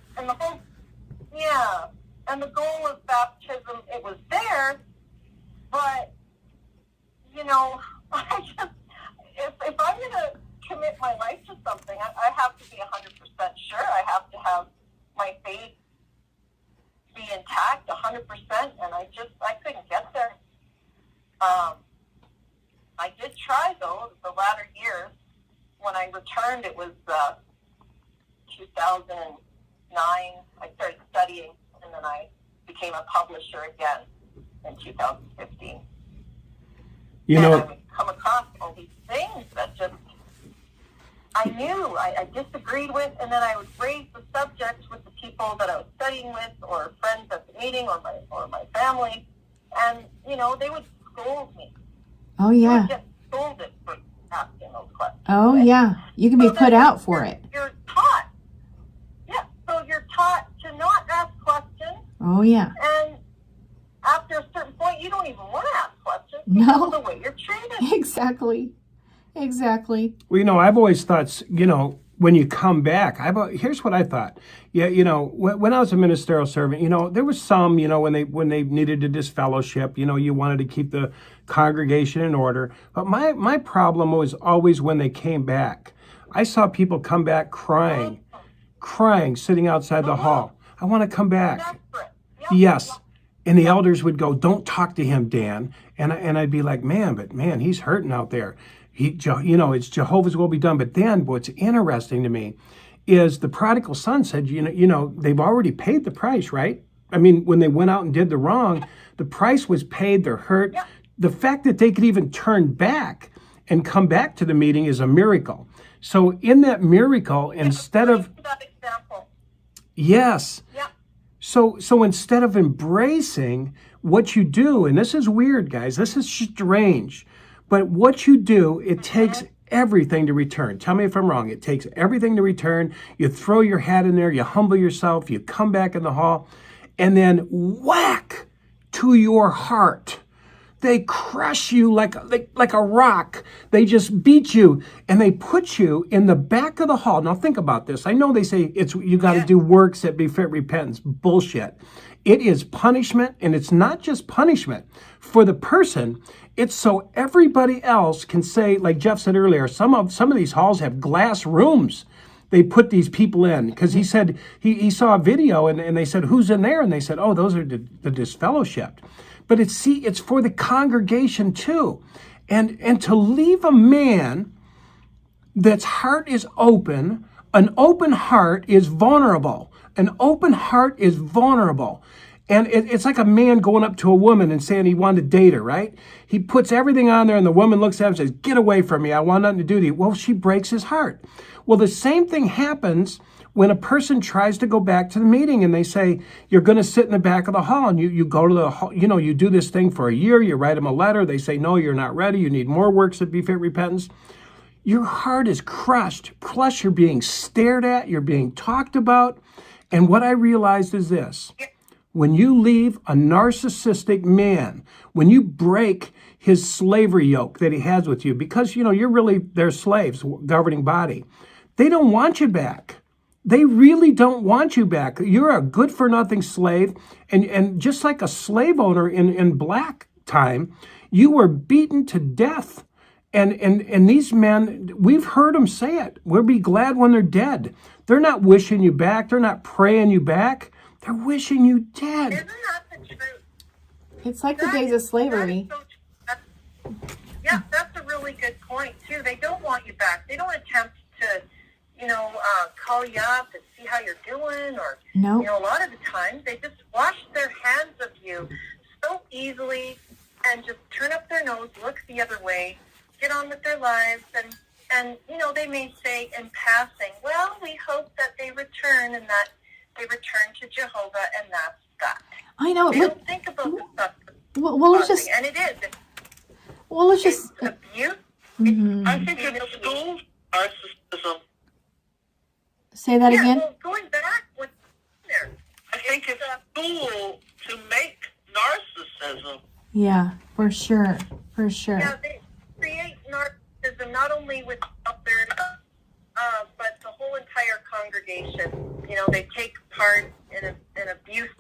and the goal of baptism, it was there, but, I just, if I'm going to commit my life to something, I have to be 100% sure. I have to have my faith be intact 100%, and I couldn't get there. I did try, though, the latter years. When I returned, it was 2009. I started studying, and then I became a publisher again in 2015. And I would come across all these things that just I knew I disagreed with, and then I would raise the subject with the people that I was studying with, or friends at the meeting, or my family, and they would scold me. Oh, I yeah. would get scolded for asking those questions. Oh, yeah. You can be So put then out for it. You're taught. Yeah, so you're taught to not ask questions, Oh, yeah. and after a certain point, you don't even want to ask questions No. because of the way you're treated. Exactly. Well, I've always thought, when you come back, here's what I thought. Yeah, when I was a ministerial servant, there was some, when they needed to disfellowship, you wanted to keep the congregation in order. But my problem was always when they came back. I saw people come back crying, sitting outside the hall. I want to come back. Desperate. Yep. Yes. And the elders would go, don't talk to him, Dan. And I'd be like, man, he's hurting out there. It's Jehovah's will be done. But then what's interesting to me is the prodigal son said, they've already paid the price, right? I mean, when they went out and did the wrong, the price was paid, they're hurt. Yep. The fact that they could even turn back and come back to the meeting is a miracle. So in that miracle, instead of... That example. Yes. Yeah. So instead of embracing what you do, and this is weird, guys, this is strange, but what you do, it takes everything to return. Tell me if I'm wrong. It takes everything to return. You throw your hat in there, you humble yourself, you come back in the hall, and then whack to your heart. They crush you like a rock. They just beat you, and they put you in the back of the hall. Now think about this. I know they say you got to do works that befit repentance. Bullshit. It is punishment, and it's not just punishment for the person. It's so everybody else can say, like Jeff said earlier, some of these halls have glass rooms they put these people in, because he said he saw a video and they said, who's in there? And they said, oh, those are the disfellowshipped. But it's for the congregation too. And to leave a man that's heart is open, an open heart is vulnerable. An open heart is vulnerable. And it's like a man going up to a woman and saying he wanted to date her, right? He puts everything on there and the woman looks at him and says, get away from me, I want nothing to do with you. Well, she breaks his heart. Well, the same thing happens when a person tries to go back to the meeting and they say, you're going to sit in the back of the hall, and you go to the hall, you do this thing for a year, you write them a letter, they say, no, you're not ready, you need more works that befit repentance. Your heart is crushed, plus you're being stared at, you're being talked about. And what I realized is this: when you leave a narcissistic man, when you break his slavery yoke that he has with you, because, you're really their slaves, governing body, they don't want you back. They really don't want you back. You're a good-for-nothing slave, and just like a slave owner in black time, you were beaten to death And these men, we've heard them say it. We'll be glad when they're dead. They're not wishing you back. They're not praying you back. They're wishing you dead. Isn't that the truth? It's like the days of slavery. Yeah, that's a really good point, too. They don't want you back. They don't attempt to, call you up and see how you're doing, or, No. a lot of the times they just wash their hands of you so easily and just turn up their nose, look the other way, get on with their lives, and they may say in passing, well, we hope that they return and that they return to Jehovah, and that's that. I know. They don't think about the stuff. Well, let's just. And it is. Well, let's just. It's abuse. I think in the schools, narcissism. Say that again. Well, going back, what's there? I think it's school to make narcissism. Yeah, for sure. For sure. Yeah, they create narcissism not only with up there, but the whole entire congregation. They take part in abuse,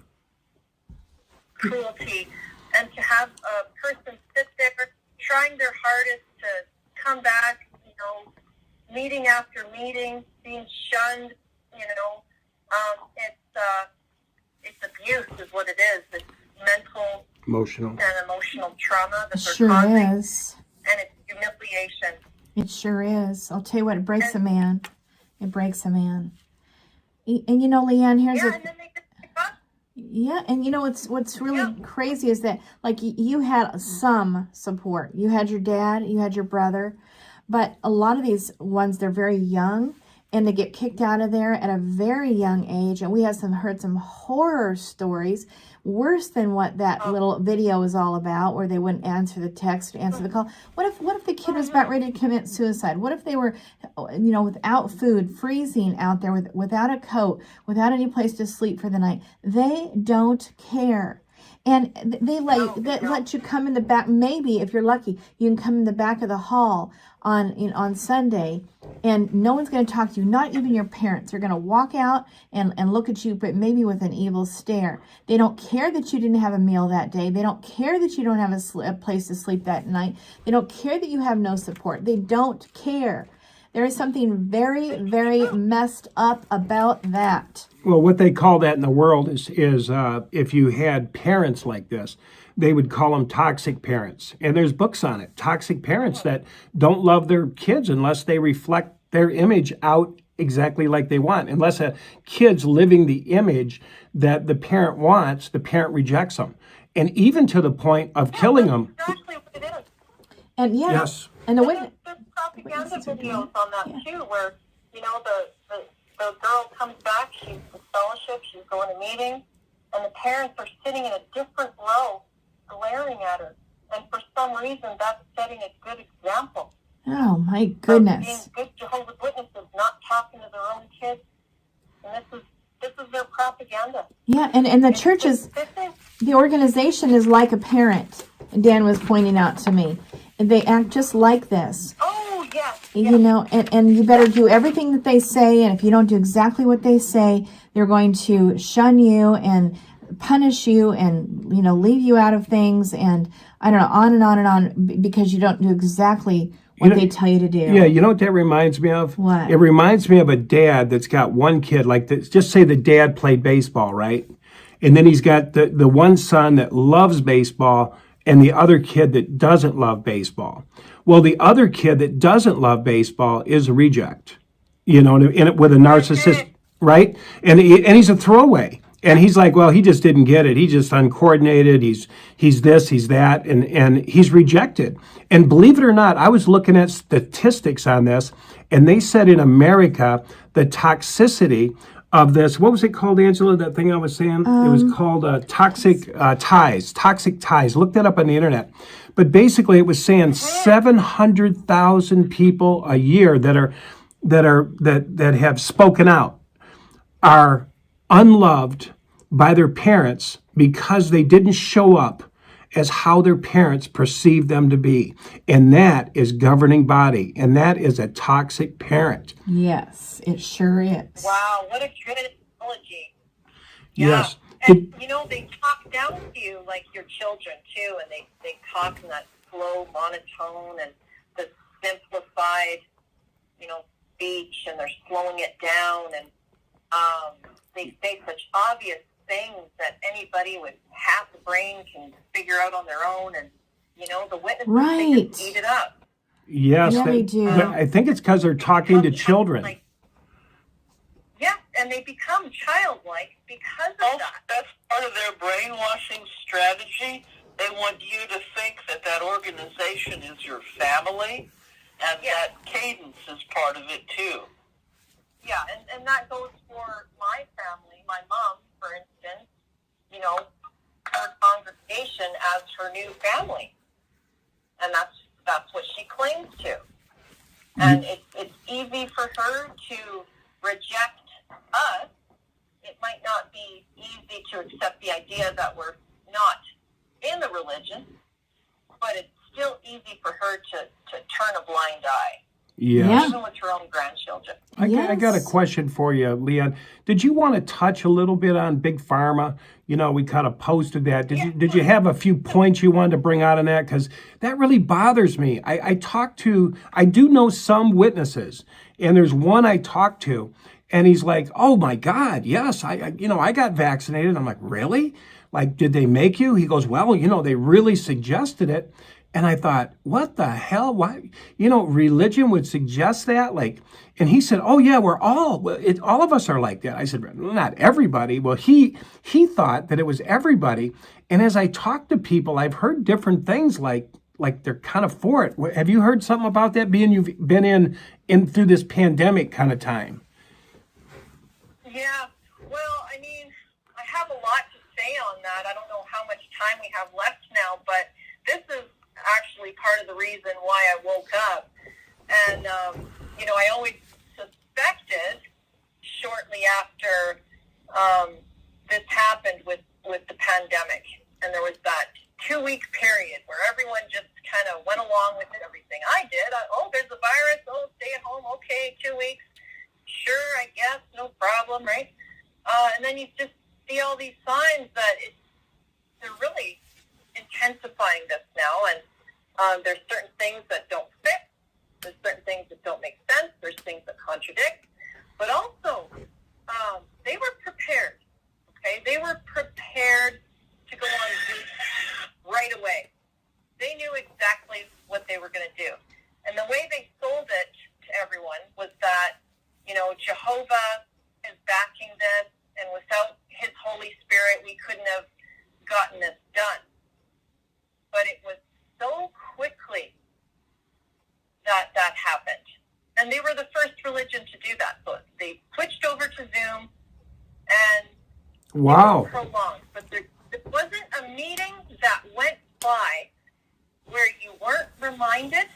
cruelty, and to have a person sit there trying their hardest to come back, meeting after meeting, being shunned, it's abuse is what it is. It's mental Emotional. and emotional trauma that they're Sure causing, is. and it's humiliation. It sure is. I'll tell you what, it breaks a man. It breaks a man. And Leanne, here's Yeah, and then they just give up. yeah, and what's really crazy is that like you had some support. You had your dad, you had your brother, but a lot of these ones, they're very young and they get kicked out of there at a very young age. And we have heard some horror stories, worse than what that little video is all about, where they wouldn't answer the text, answer the call. What if the kid was about ready to commit suicide? What if they were, without food, freezing out there without a coat, without any place to sleep for the night? They don't care. And they let you come in the back. Maybe if you're lucky, you can come in the back of the hall on Sunday, and no one's going to talk to you. Not even your parents. They're going to walk out and look at you, but maybe with an evil stare. They don't care that you didn't have a meal that day. They don't care that you don't have a place to sleep that night. They don't care that you have no support. They don't care. There is something very, very messed up about that. Well, what they call that in the world is if you had parents like this, they would call them toxic parents. And there's books on it. Toxic parents that don't love their kids unless they reflect their image out exactly like they want. Unless a kid's living the image that the parent wants, the parent rejects them. And even to the point of killing them. That's exactly what it is. And Yes. and the witness. There's propaganda videos on that too, where the girl comes back, she's in fellowship, she's going to meeting, and the parents are sitting in a different row, glaring at her, and for some reason that's setting a good example. Oh my Of goodness. being good Jehovah's Witnesses, not talking to their own kids, and this is their propaganda. Yeah, and the church is, the organization is like a parent. Dan was pointing out to me. They act just like this. Oh, yes. And you better do everything that they say. And if you don't do exactly what they say, they're going to shun you and punish you and, leave you out of things. And I don't know, on and on and on, because you don't do exactly what they tell you to do. Yeah, you know what that reminds me of? What? It reminds me of a dad that's got one kid, like this. Just say the dad played baseball, right? And then he's got the one son that loves baseball and the other kid that doesn't love baseball. Well, the other kid that doesn't love baseball is a reject, with a narcissist, right? And he's a throwaway. And he's like, well, he just didn't get it. He's just uncoordinated. He's this, he's that, and he's rejected. And believe it or not, I was looking at statistics on this, and they said in America, the toxicity of this, what was it called, Angela, that thing I was saying? It was called toxic ties. Toxic ties. Look that up on the internet. But basically it was saying 700,000 people a year that have spoken out are unloved by their parents because they didn't show up as how their parents perceive them to be. And that is governing body. And that is a toxic parent. Yes, it sure is. Wow, what a good analogy. Yes. And, they talk down to you like your children, too, and they talk in that slow monotone, and the simplified, speech, and they're slowing it down, and they say such obvious things that anybody with half a brain can figure out on their own, and the witnesses, they just eat it up. Yes, Yeah, they do. I think it's because they're talking to children. Yeah, and they become childlike because of that. That's part of their brainwashing strategy. They want you to think that organization is your family, and that cadence is part of it too. Yeah, and that goes for my family, my mom, for instance, her congregation as her new family. And that's what she clings to. And it's easy for her to reject us. It might not be easy to accept the idea that we're not in the religion, but it's still easy for her to turn a blind eye. Yeah. Even with her own grandchildren. I got a question for you, Leanne. Did you want to touch a little bit on Big Pharma? We kind of posted that. Did you have a few points you wanted to bring out on that? Because that really bothers me. I do know some witnesses, and there's one I talked to, and he's like, "Oh my God, yes, I got vaccinated." I'm like, "Really? Like, did they make you?" He goes, "Well, they really suggested it." And I thought, what the hell? Why? Religion would suggest that? And he said, "Oh yeah, all of us are like that." I said, "Well, not everybody." Well, he thought that it was everybody. And as I talk to people, I've heard different things like they're kind of for it. Have you heard something about that, being you've been in through this pandemic kind of time? Yeah, well, I have a lot to say on that. I don't know how much time we have left now, but this is actually part of the reason why I woke up. And, I always suspected shortly after this happened with the pandemic. And there was that 2-week period where everyone just kind of went along with everything. I did. There's a virus. Stay at home. Okay, 2 weeks. Sure, I guess. No problem, right? And then you just see all these signs that they're really intensifying this now, and there's certain things that don't fit, there's certain things that don't make sense, there's things that contradict, but also they were prepared, okay? They were prepared to go on Zoom right away. They knew exactly what they were going to do, and the way they sold it to everyone was that, Jehovah is backing this, and without his Holy Spirit, we couldn't have gotten this done. But it was so quickly that happened. And they were the first religion to do that. So they switched over to Zoom, and wow, it was prolonged. But there wasn't a meeting that went by where you weren't reminded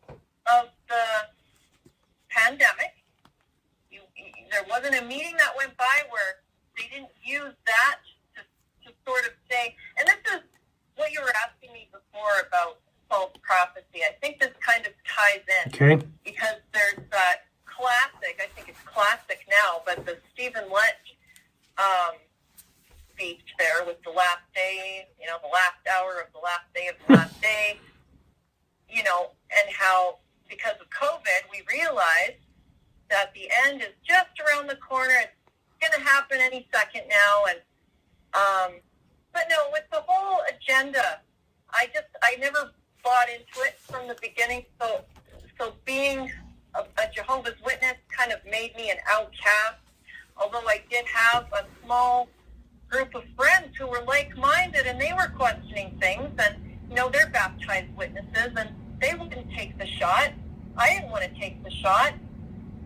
of the pandemic. There wasn't a meeting that went by where they didn't use that to sort of say, and this is what you were asking me before about false prophecy. I think this kind of ties in. Okay. Because there's that classic, I think it's classic now, but the Stephen Lent speech there with the last day, the last hour of the last day of the last day, and how because of COVID, we realized that the end is just around the corner. It's going to happen any second now. And but no, with the whole agenda, I never bought into it from the beginning. So being a Jehovah's Witness kind of made me an outcast, although I did have a small group of friends who were like-minded, and they were questioning things, and they're baptized witnesses, and they wouldn't take the shot. I didn't want to take the shot.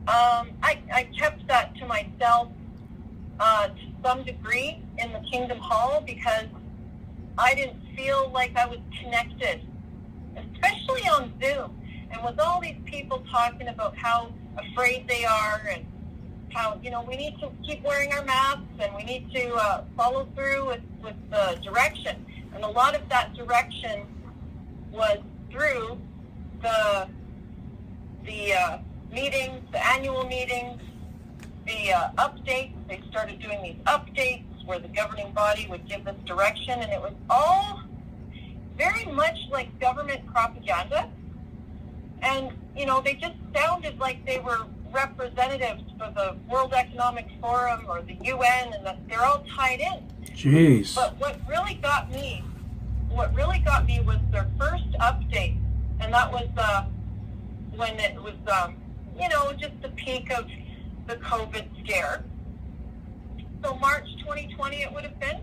I kept that to myself to some degree in the Kingdom Hall because I didn't feel like I was connected, especially on Zoom. And with all these people talking about how afraid they are and how, we need to keep wearing our masks and we need to follow through with the direction. And a lot of that direction was through the meetings, the annual meetings, the updates. They started doing these updates where the governing body would give this direction, and it was all very much like government propaganda. And, you know, they just sounded like they were representatives for the World Economic Forum or the UN, and that they're all tied in. Jeez. But what really got me was their first update, and that was when it was, you know, just the peak of the COVID scare. So March 2020 it would have been,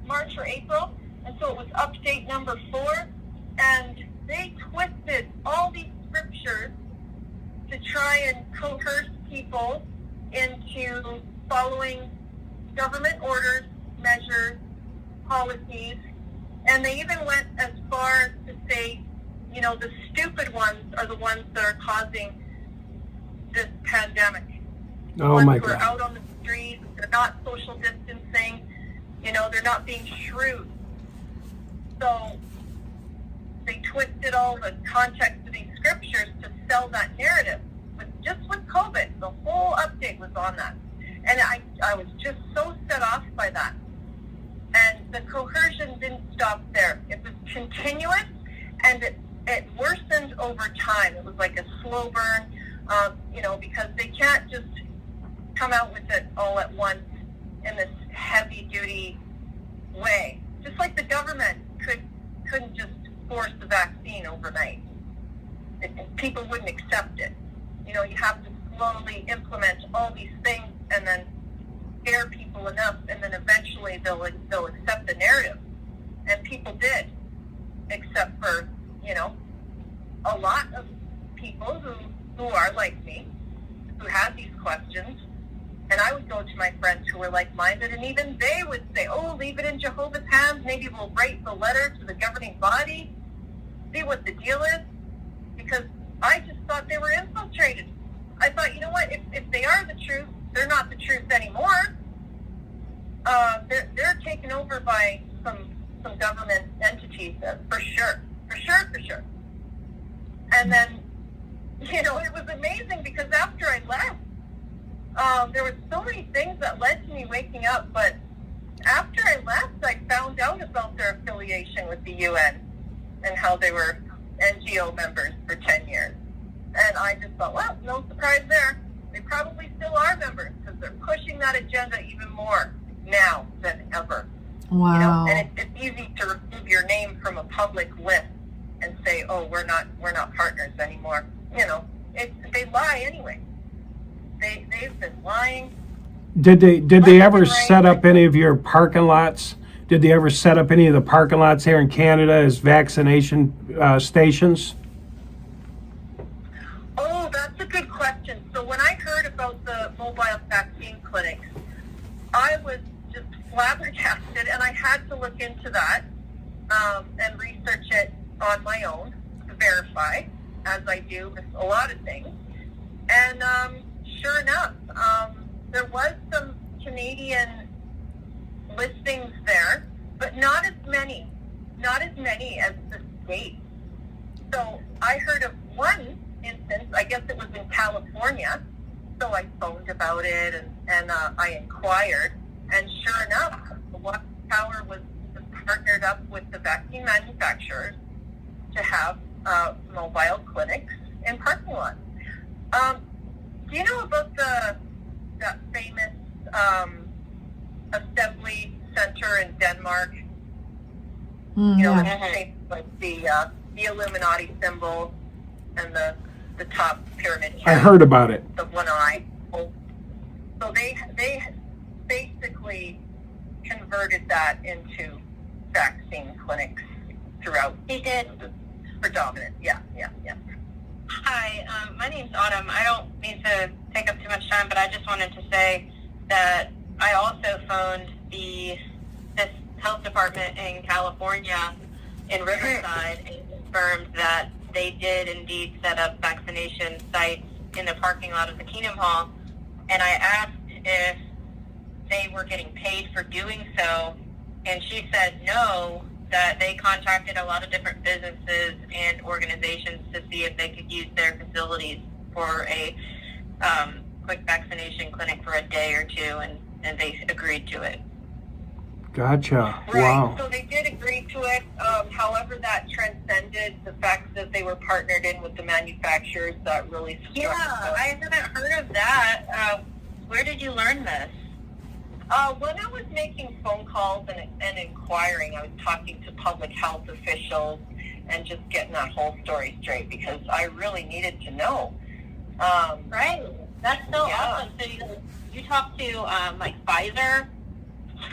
March or April, and so it was update number 4, and they twisted all these scriptures to try and coerce people into following government orders, measures, policies, and they even went as far as to say, you know, the stupid ones are the ones that are causing this pandemic. Oh my Ones who are God. out on the streets, they're not social distancing, you know, they're not being shrewd. So they twisted all the context of these scriptures to sell that narrative. Just with COVID, the whole update was on that. And I was just so set off by that. And the coercion didn't stop there. It was continuous, and it worsened over time. It was like a slow burn, you know, because they can't just come out with it all at once in this heavy-duty way. Just like the government couldn't just force the vaccine overnight. People wouldn't accept it. You know, you have to slowly implement all these things and then scare people enough, and then eventually they'll accept the narrative. And people did, except for, you know, a lot of people who are like me, who had these questions. And I would go to my friends who were like-minded, and even they would say, oh, leave it in Jehovah's hands. Maybe we'll write the letter to the governing body, see what the deal is. Because I just thought they were infiltrated. I thought, you know what, if they are the truth, they're not the truth anymore. They're taken over by some government entities, for sure. And then, you know, it was amazing because after I left, there were so many things that led to me waking up, but after I left, I found out about their affiliation with the UN and how they were NGO members for 10 years. And I just thought, well, no surprise there. They probably still are members because they're pushing that agenda even more now than ever. Wow. You know, and it's easy to remove your name from a public list and say, oh, we're not partners anymore. You know, they lie anyway. They've been lying. Did they ever set up any of your parking lots? Did they ever set up any of the parking lots here in Canada as vaccination stations? Oh, that's a good question. So when I heard about the mobile vaccine clinics, I was just flabbergasted, and I had to look into that and research it on my own to verify, as I do with a lot of things. And sure enough, there was some Canadian listings there, but not as many as the States. So I heard of one instance, I guess it was in California, so I phoned about it and I inquired, and sure enough, the Watchtower was partnered up with the vaccine manufacturers to have mobile clinics in parking lots. Do you know about that famous assembly center in Denmark? You know, it's shaped like the Illuminati symbol and the top pyramid. I heard about it. The one eye. So they basically converted that into vaccine clinics throughout. He did. Predominant. Yeah. Hi, my name's Autumn. I don't mean to take up too much time, but I just wanted to say that I also phoned this health department in California in Riverside and confirmed that they did indeed set up vaccination sites in the parking lot of the Kingdom Hall. And I asked if they were getting paid for doing so, and she said no, that they contacted a lot of different businesses and organizations to see if they could use their facilities for a quick vaccination clinic for a day or two, and they agreed to it. Gotcha. Right. Wow. So they did agree to it. However, that transcended the fact that they were partnered in with the manufacturers that really struck. Yeah, I haven't heard of that. Where did you learn this? When I was making phone calls and inquiring, I was talking to public health officials and just getting that whole story straight because I really needed to know. Right. That's so Yeah. awesome. So you talked to like Pfizer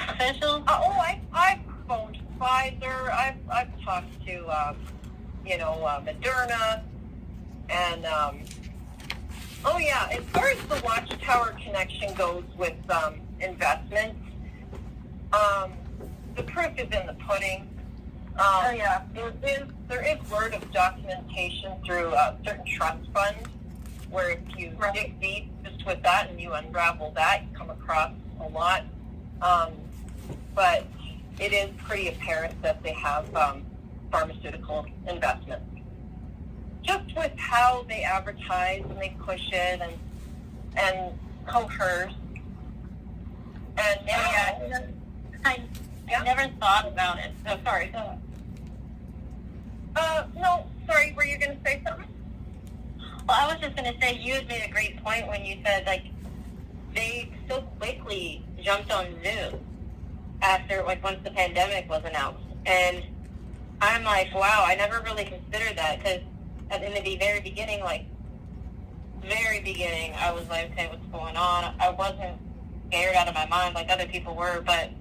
officials? I've phoned Pfizer. I've talked to Moderna, and as far as the Watchtower connection goes with investments, the proof is in the pudding. There is word of documentation through certain trust funds where if you dig deep just with that and you unravel that, you come across a lot. But it is pretty apparent that they have pharmaceutical investments. Just with how they advertise and they push it and coerce. And I never thought about it. Oh, sorry. Go ahead. No, sorry, were you going to say something? Well, I was just going to say you had made a great point when you said, like, they so quickly jumped on Zoom after, like, once the pandemic was announced. And I'm like, wow, I never really considered that because in the very beginning, I was like, okay, what's going on? I wasn't scared out of my mind like other people were, but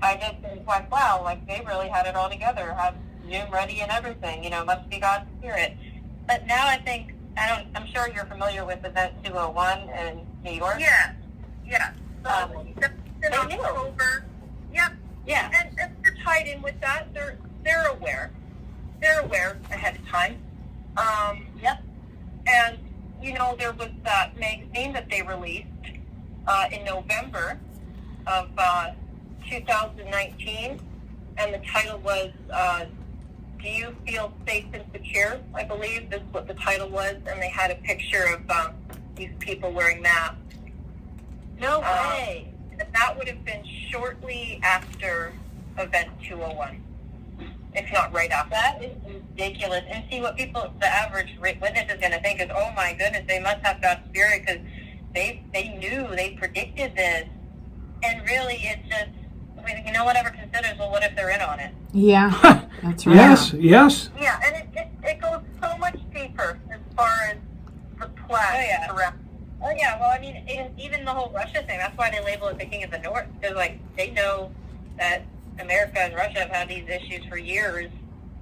I just was like, wow, like, they really had it all together, had Zoom ready and everything, must be God's spirit. But now I think, I'm sure you're familiar with Event 201 in New York. Yeah. So, in October. Yep. Yeah. And they're tied in with that. They're aware. They're aware ahead of time. Yep. And, there was that magazine that they released in November of 2019, and the title was Do You Feel Safe and Secure? I believe this is what the title was, and they had a picture of these people wearing masks. No way. And that would have been shortly after Event 201, if not right after. That is ridiculous. And see what the average witness is going to think is, oh my goodness, they must have God's spirit because they knew, they predicted this. And really, it's just, no one ever considers, well, what if they're in on it? Yeah, that's right. Yes. Yeah, and it goes so much deeper as far as the plan around. Oh, yeah. Well, I mean, even the whole Russia thing, that's why they label it the King of the North. Because, they know that America and Russia have had these issues for years,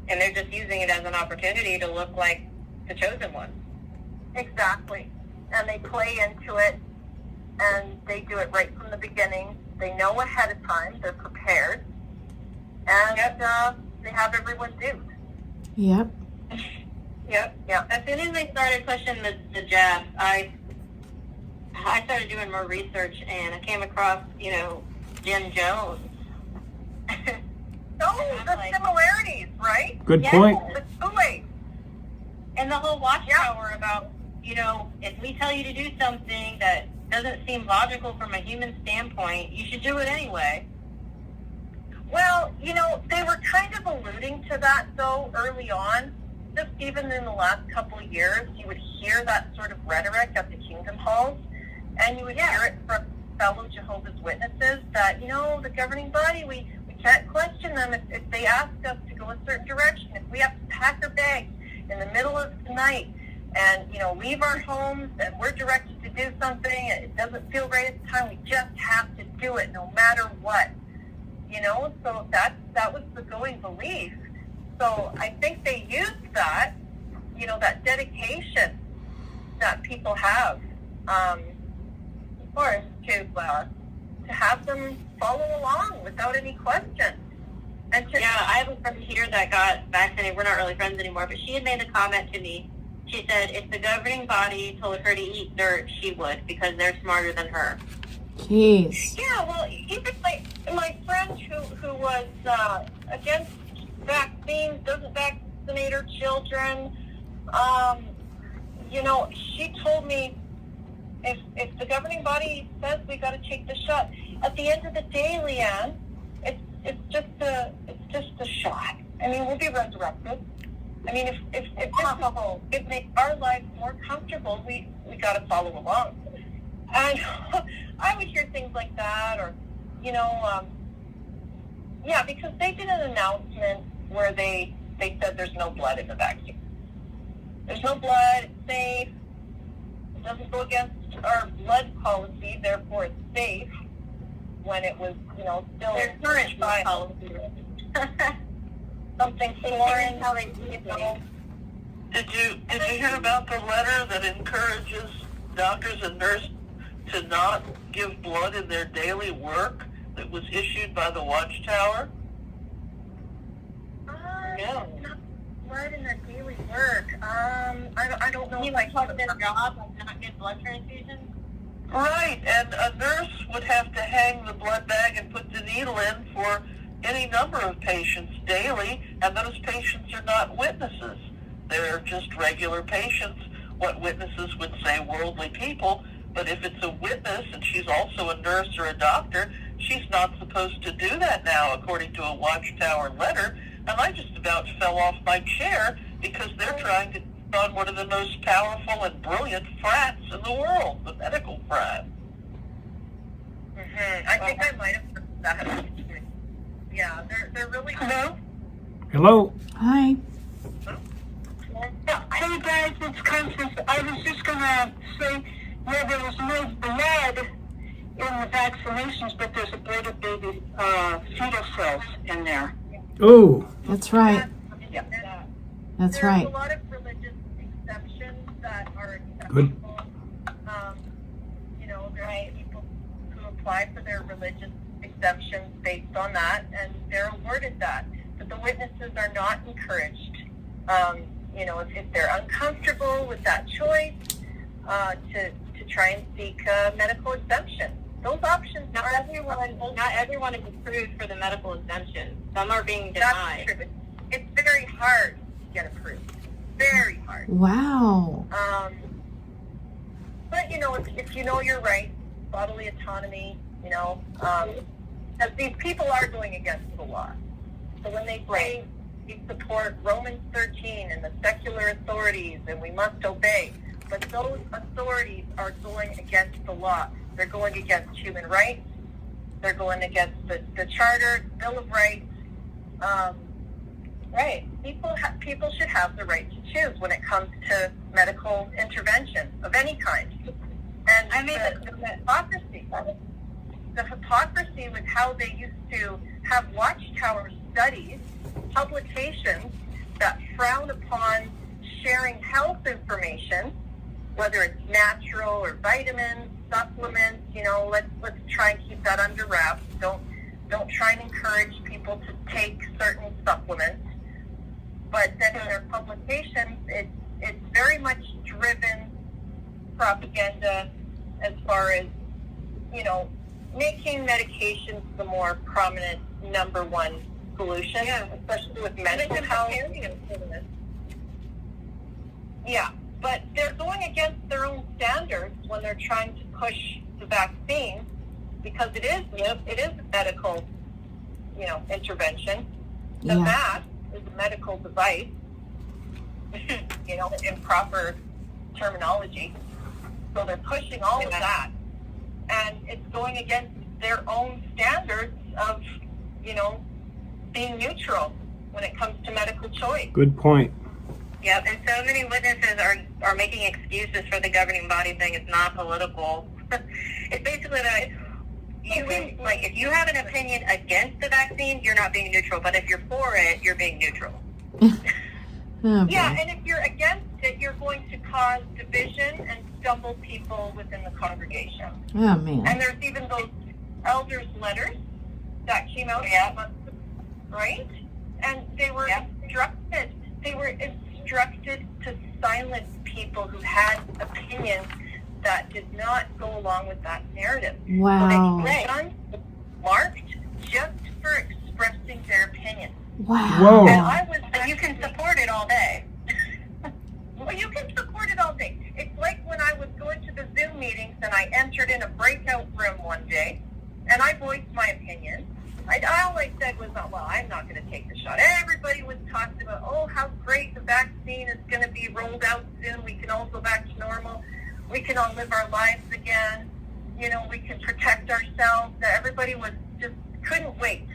and they're just using it as an opportunity to look like the chosen one. Exactly. And they play into it, and they do it right from the beginning. They know ahead of time. They're prepared. And they have everyone duped. Yep. Yep. As soon as they started pushing the jabs, I started doing more research, and I came across, Jim Jones. The similarities, right? Good point. The Kool-Aid. And the whole Watchtower about, if we tell you to do something that doesn't seem logical from a human standpoint, you should do it anyway. Well, they were kind of alluding to that, though, early on. Just even in the last couple of years, you would hear that sort of rhetoric at the Kingdom Halls, and you would hear it from fellow Jehovah's Witnesses that, the governing body, we can't question them if they ask us to go a certain direction. If we have to pack our bags in the middle of the night and, leave our homes and we're directed to do something, it doesn't feel right at the time, we just have to do it no matter what. So that was the going belief. So I think they used that, that dedication that people have, of course, to have them follow along without any question. And I have a friend here that got vaccinated. We're not really friends anymore, but she had made a comment to me. She said if the governing body told her to eat dirt, she would, because they're smarter than her. Jeez. Yeah, well, even my friend who was against vaccines, doesn't vaccinate her children, she told me if the governing body says we got to take the shot, at the end of the day, Leanne, just a shot. I mean, we'll be resurrected. I mean, if makes our lives more comfortable, we got to follow along. And I would hear things like that, or, you know, yeah, because they did an announcement where they said there's no blood in the vaccine. There's no blood, it's safe, it doesn't go against our blood policy, therefore it's safe, when it was, you know, still Their current blood policy. something foreign. How they do it. Did you hear about the letter that encourages doctors and nurses to not give blood in their daily work that was issued by the Watchtower? No. Not blood in their daily work. I don't know if I saw their job, like not get blood transfusions? Right, and a nurse would have to hang the blood bag and put the needle in for any number of patients daily, and those patients are not witnesses. They're just regular patients, what witnesses would say worldly people, but if it's a witness and she's also a nurse or a doctor, she's not supposed to do that now, according to a Watchtower letter, and I just about fell off my chair because they're trying to on one of the most powerful and brilliant frats in the world, the medical frat. I think I might have heard that. Yeah, they're really. Hello? Hello? Hi. Hey guys, it's Constance. I was just gonna say, yeah, there was no blood in the vaccinations, but there's aborted baby fetal cells in there. Oh, That's right. Yeah. That's There's right. a lot of religious exceptions that are Good. acceptable. You know, there's people who apply for their religious exemptions based on that, and they're awarded that. But the witnesses are not encouraged. You know, if they're uncomfortable with that choice, to try and seek a medical exemption. Those options Not everyone is approved for the medical exemption. Some are being That's denied. true. It's very hard to get approved. Very hard. Wow. But, you know, if you know your rights, bodily autonomy, you know, as these people are going against the law. So when they say we support Romans 13 and the secular authorities and we must obey, but those authorities are going against the law. They're going against human rights. They're going against the Charter, Bill of Rights. Right. People should have the right to choose when it comes to medical intervention of any kind. And I mean, the hypocrisy with how they used to have Watchtower studies, publications that frown upon sharing health information, whether it's natural or vitamins, supplements. You know, let's try and keep that under wraps. Don't try and encourage people to take certain supplements. But then in their publications, it's very much driven propaganda as far as, you know, making medications the more prominent number one solution, especially with mental health. Yeah, but they're going against their own standards when they're trying to push the vaccine, because it is a medical, you know, intervention. The Yeah. mask is a medical device, you know, in proper terminology. So they're pushing all of that, and it's going against their own standards of, you know, being neutral when it comes to medical choice. good point. Yep, and so many witnesses are making excuses for the governing body saying it's not political. It's basically that if you have an opinion against the vaccine, you're not being neutral. But if you're for it, you're being neutral. Oh, Yeah, boy. and if you're against it, you're going to cause division and stumble people within the congregation. Oh, man. And there's even those elders' letters that came out, right? And they were instructed. They were instructed to silence people who had opinions that did not go along with that narrative. Wow. So they were marked just for expressing their opinion. Wow. Whoa. And I was. But you can support it all day. Well, you can support it all day. It's like when I was going to the Zoom meetings and I entered in a breakout room one day and I voiced my opinion. I'll I said was, oh, well, I'm not going to take the shot. Everybody was talking about, oh, how great the vaccine is going to be rolled out soon. We can all go back to normal. We can all live our lives again. You know, we can protect ourselves. Everybody was just couldn't wait.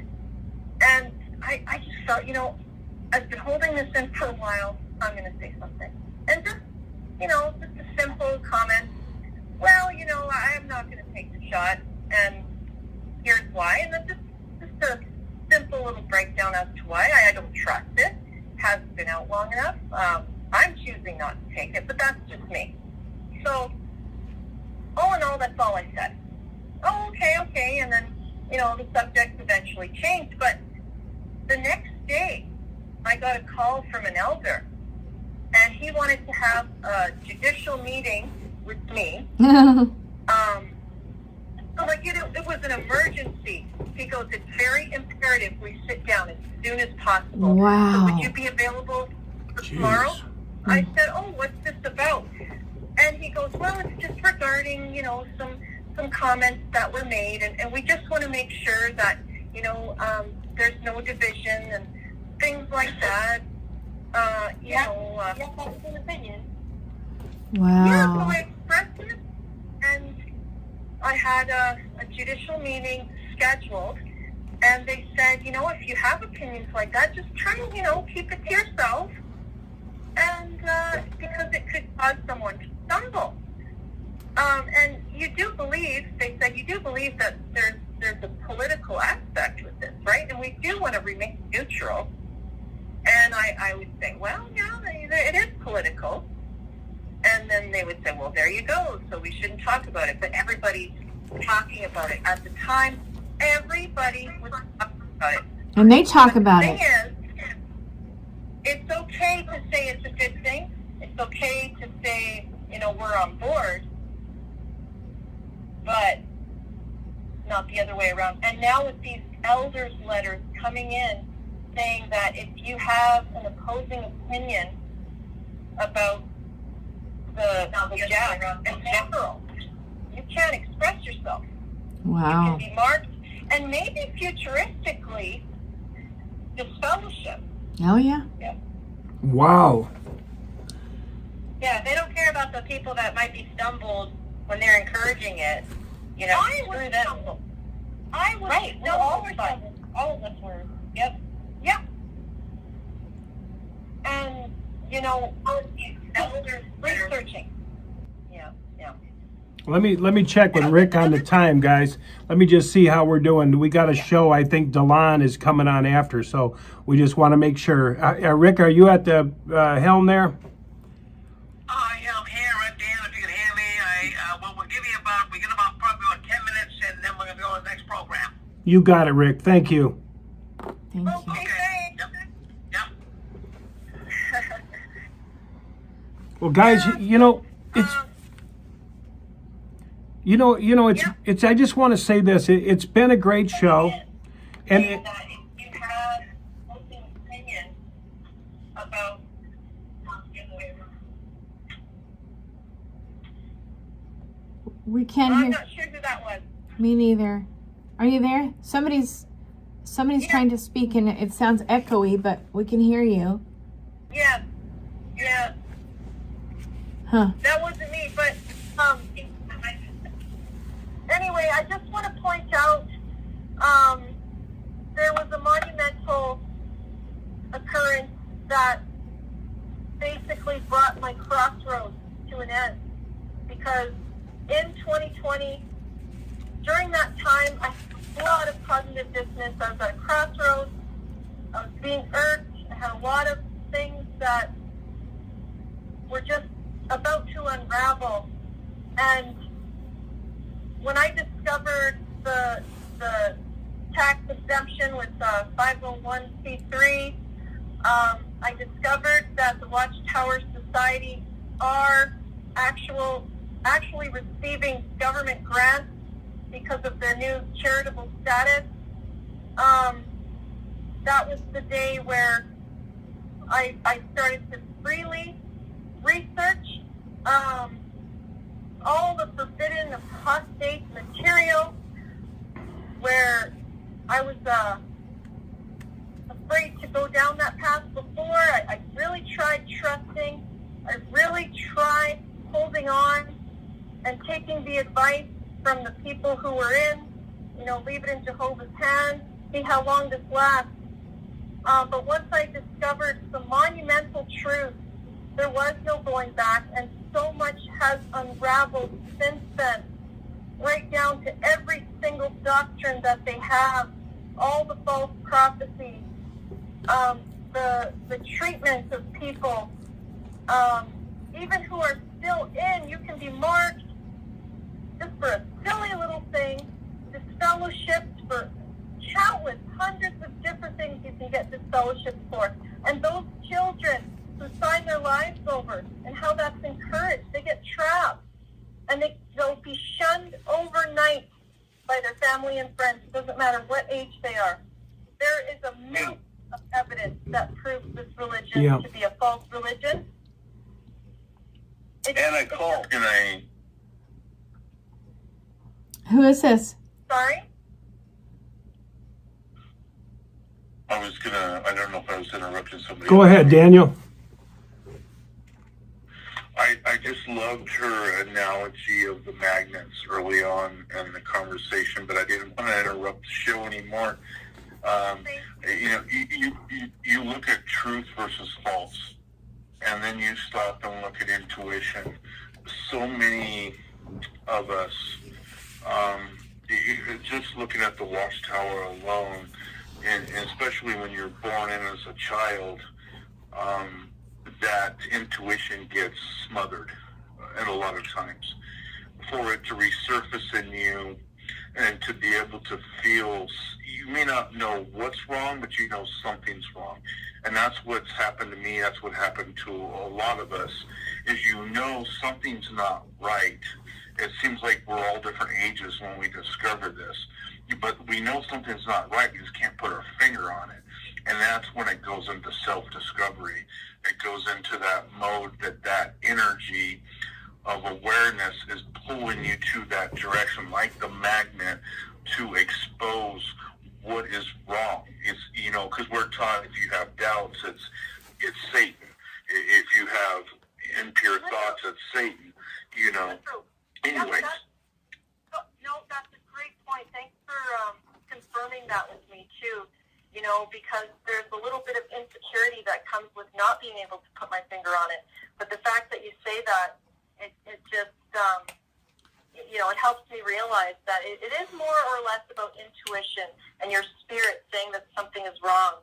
And I just felt, you know, I've been holding this in for a while. I'm going to say something. And just, you know, just a simple comment. Well, you know, I'm not going to take the shot, and here's why. And then just a simple little breakdown as to why. I don't trust it. Hasn't been out long enough. I'm choosing not to take it, but that's just me. So, all in all, that's all I said. Oh, okay. And then, you know, the subject eventually changed. But the next day, I got a call from an elder, and he wanted to have a judicial meeting with me. So, like, it was an emergency. He goes, it's very imperative we sit down as soon as possible. Wow. So would you be available for tomorrow? I said, oh, what's this about? And he goes, well, it's just regarding, you know, some comments that were made, and we just want to make sure that, you know, there's no division and things like that. You know, that's an opinion. Wow. Yeah, so I expressed it, and I had a judicial meeting scheduled, and they said, you know, if you have opinions like that, just try and, you know, keep it to yourself, and because it could cause someone to stumble. And you do believe, they said, you do believe that there's a political aspect with this, right? And we do want to remain neutral. And I would say, well, yeah, it is political. And then they would say, well, there you go. So we shouldn't talk about it. But everybody's talking about it. At the time, everybody was talking about it. And they talk about it. The thing is, it's okay to say it's a good thing. It's okay to say, you know, we're on board. But not the other way around. And now with these elders' letters coming in saying that if you have an opposing opinion about the jab in general, you can't express yourself. Wow. You can be marked, and maybe futuristically, disfellowship. Oh, yeah. Wow. Yeah, they don't care about the people that might be stumbled when they're encouraging it. You know, screw them. I was Right. No, all of us. All of us were. Yep. Yeah. And, you know, elders researching. Yeah. Let me check with Rick on the time, guys. Let me just see how we're doing. We got a show. I think Delon is coming on after, so we just want to make sure. Rick, are you at the helm there? Yeah, I'm here, right there. If you can hear me, we'll give you we get about probably 10 minutes, and then we're gonna go to the next program. You got it, Rick. Thank you. Thank you. Okay, thanks. Yep. Well, guys, you know, it's it's. I just want to say this. It's been a great show, and If you have an opinion about We can't I'm hear. not sure who that was. Me neither. Are you there? Somebody's trying to speak, and it sounds echoey, but we can hear you. Yeah. Huh. That wasn't me, but anyway, I just want to point out there was a monumental occurrence that basically brought my crossroads to an end, because in 2020, during that time, I had a lot of cognitive dissonance. I was at a crossroads. I was being irked. I had a lot of things that were just about to unravel. And when I discovered the tax exemption with 501c3, I discovered that the Watchtower Society are actually receiving government grants because of their new charitable status. That was the day where I started to freely research all the forbidden apostate material, where I was go down that path before. I really tried trusting. I really tried holding on and taking the advice from the people who were in, leave it in Jehovah's hands, see how long this lasts. But once I discovered the monumental truth, there was no going back, and so much has unraveled since then, right down to every single doctrine that they have, all the false prophecies, the treatment of people, even who are still in. You can be marked just for a silly little thing, disfellowshipped for countless, hundreds of different things you can get disfellowshipped for. And those children who sign their lives over, and how that's encouraged, they get trapped, and they'll be shunned overnight by their family and friends. It doesn't matter what age they are. There is a mountain of evidence that proves this religion to be a false religion. And I called. Who is this? Sorry? I don't know if I was interrupting somebody. Go ahead, Daniel. I just loved her analogy of the magnets early on in the conversation, but I didn't want to interrupt the show anymore. You look at truth versus false, and then you stop and look at intuition. So many of us, just looking at the Watchtower alone, and especially when you're born in as a child, that intuition gets smothered and a lot of times. For it to resurface in you and to be able to feel, you may not know what's wrong, but you know something's wrong. And that's what's happened to me. That's what happened to a lot of us, is something's not right. It seems like we're all different ages when we discover this. But we know something's not right. We just can't put our finger on it. And that's when it goes into self-discovery. It goes into that mode, that energy of awareness is pulling you to that direction, like the magnet, to expose what is wrong. It's, because we're taught, if you have doubts, it's Satan. If you have impure thoughts, it's Satan. Anyways. No, that's a great point. Thanks for confirming that with me, too. Because there's a little bit of insecurity that comes with not being able to put my finger on it. But the fact that you say that, it just, it helps me realize that it is more or less about intuition and your spirit saying that something is wrong.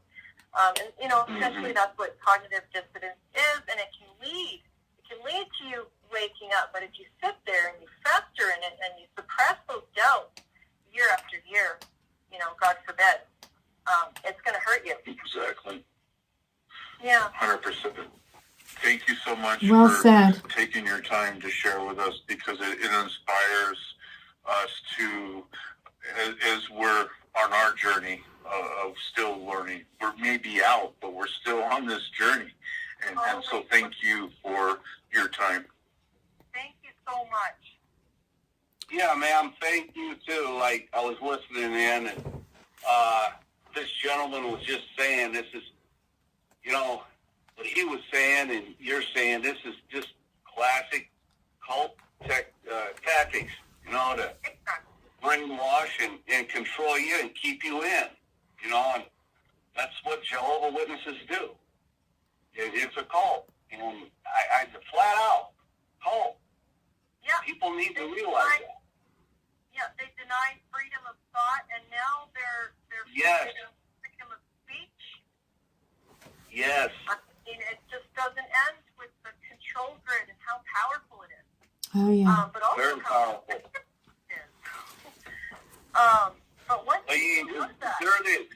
Essentially that's what cognitive dissonance is, and it can lead to you waking up. But if you sit there and you fester in it and you suppress those doubts year after year, God forbid, it's going to hurt you. Exactly. Yeah. 100%. Thank you so much for taking your time to share with us, because it inspires us to, as we're on our journey of still learning. We're maybe out, but we're still on this journey. And so thank you for your time. Thank you so much. Yeah, ma'am, thank you too. Like, I was listening in, and this gentleman was just saying, this is, what he was saying and you're saying, this is just classic cult tactics, to brainwash and control you and keep you in, and that's what Jehovah's Witnesses do. It's a cult, and I flat out cult. Yeah. People need to realize that. Yeah, they deny freedom of thought, and now they're Yes. freedom of speech. Yes. It just doesn't end with the control grid and how powerful it is. Oh, yeah. But also Very how powerful. it is. But once you do that,